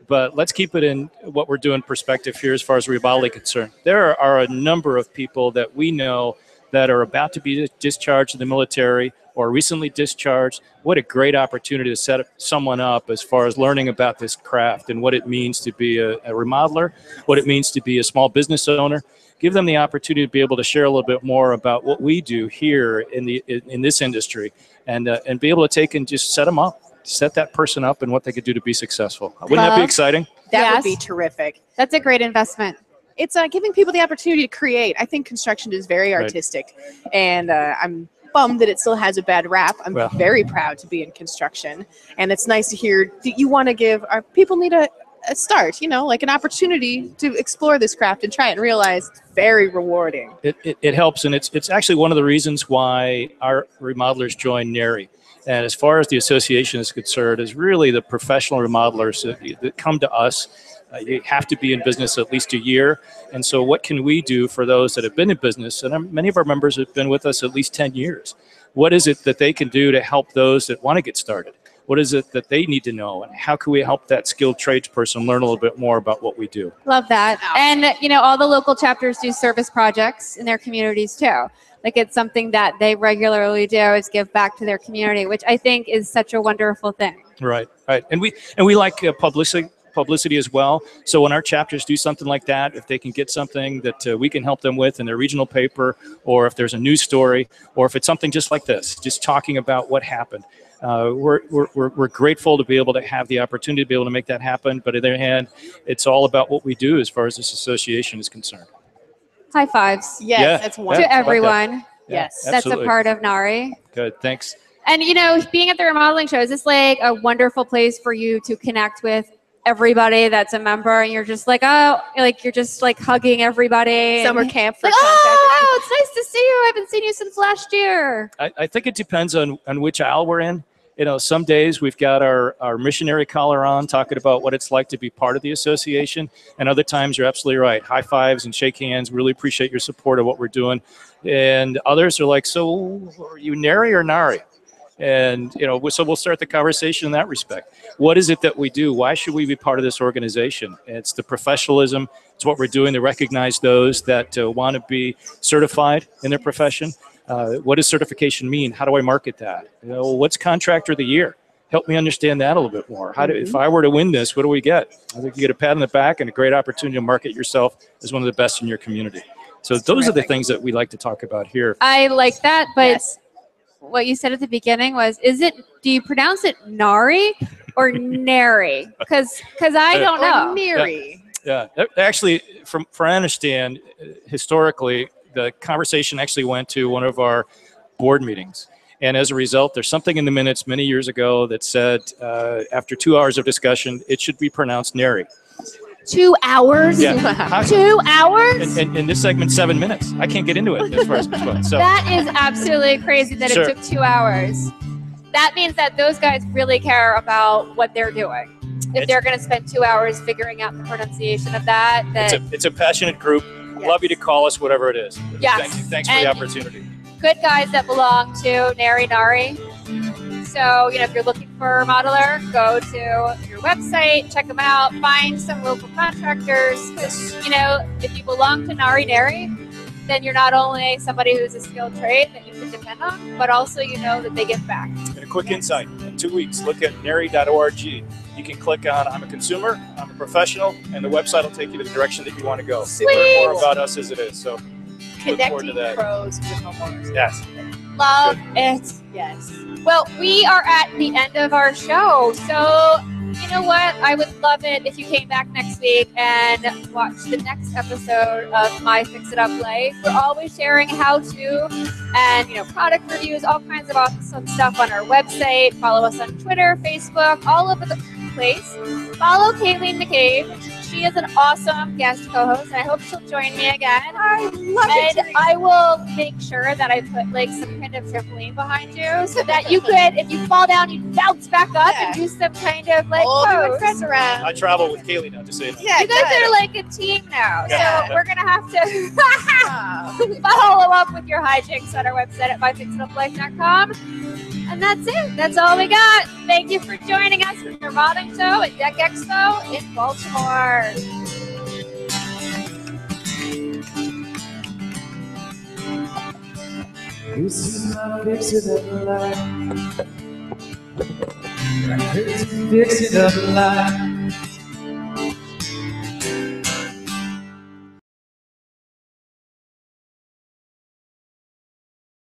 But let's keep it in what we're doing perspective here as far as remodeling concerned. There are a number of people that we know that are about to be discharged in the military or recently discharged. What a great opportunity to set someone up as far as learning about this craft and what it means to be a remodeler, what it means to be a small business owner. Give them the opportunity to be able to share a little bit more about what we do here in this industry, and be able to take and just set them up, set that person up and what they could do to be successful. Wouldn't that be exciting? That would be terrific. That's a great investment. It's giving people the opportunity to create. I think construction is very Right. artistic, and I'm bummed that it still has a bad rap. I'm Well. very proud to be in construction, and it's nice to hear that you want to give our people need a start, like an opportunity to explore this craft and try it and realize it's very rewarding. It helps, and it's actually one of the reasons why our remodelers join NARI. And as far as the association is concerned, is really the professional remodelers that come to us. You have to be in business at least a year. And so what can we do for those that have been in business? And many of our members have been with us at least 10 years. What is it that they can do to help those that want to get started? What is it that they need to know? And how can we help that skilled tradesperson learn a little bit more about what we do? Love that. And, all the local chapters do service projects in their communities too. Like it's something that they regularly do is give back to their community, which I think is such a wonderful thing. Right. And we like publicity as well. So when our chapters do something like that, if they can get something that we can help them with in their regional paper, or if there's a news story, or if it's something just like this, just talking about what happened, we're grateful to be able to have the opportunity to be able to make that happen. But on the other hand, it's all about what we do as far as this association is concerned. High fives. Yes, Yeah, that's yeah, wonderful. To everyone. Yeah, Yes. That's a absolutely. part of NARI. Good, thanks. And, being at the remodeling show, is this like a wonderful place for you to connect with everybody that's a member, and you're just like, you're just like hugging everybody. Summer and, camp for like, oh, it's nice to see you. I haven't seen you since last year. I think it depends on which aisle we're in. Some days we've got our missionary collar on, talking about what it's like to be part of the association. And other times, you're absolutely right. High fives and shake hands. Really appreciate your support of what we're doing. And others are like, so are you NARI or NARI? And, so we'll start the conversation in that respect. What is it that we do? Why should we be part of this organization? It's the professionalism. It's what we're doing to recognize those that want to be certified in their profession. What does certification mean? How do I market that? What's contractor of the year? Help me understand that a little bit more. If I were to win this, what do we get? I think you get a pat on the back and a great opportunity to market yourself as one of the best in your community. So those are the things that we like to talk about here. I like that, but what you said at the beginning was, do you pronounce it Nari or Nary? Because I don't know. Nary. Yeah, actually, from I understand, historically, the conversation actually went to one of our board meetings. And as a result, there's something in the minutes many years ago that said, after 2 hours of discussion, it should be pronounced Nary. 2 hours? Yeah. 2 hours? And this segment's 7 minutes. I can't get into it as far as this one. So that is absolutely crazy that Sure. it took 2 hours. That means that those guys really care about what they're doing. If they're going to spend 2 hours figuring out the pronunciation of that, it's a passionate group. Love you to call us, whatever it is. Yes. Thank you. Thanks for the opportunity. good guys that belong to Nari Nari. So, if you're looking for a remodeler, go to your website, check them out, find some local contractors. Because, if you belong to Nari Nari, then you're not only somebody who's a skilled trade that you can depend on, but also that they give back. And a quick insight, in 2 weeks, look at nari.org. You can click on I'm a consumer, I'm a professional, and the website will take you to the direction that you want to go. Learn more about us as it is. So look forward to that. Pros with homeowners. Yes. Love it. Yes. Well, we are at the end of our show. So, you know what? I would love it if you came back next week and watched the next episode of My Fix It Up Life. We're always sharing how-to and, product reviews, all kinds of awesome stuff on our website. Follow us on Twitter, Facebook, all over the place. Follow Kayleen McCabe. She is an awesome guest co-host, and I hope she'll join me again. I love it. And I will make sure that I put some kind of trampoline behind you so that you could, if you fall down, you bounce back up and do some kind of pose around. I travel with Kaylee now, to say that. Yeah, you guys are like a team now, Yeah. so we're gonna have to follow up with your hijinks on our website at MyFixitUpLife.com. And that's it. That's all we got. Thank you for joining us for the Remodeling Show at Deck Expo in Baltimore. You see my fix it up life. Fix it up life.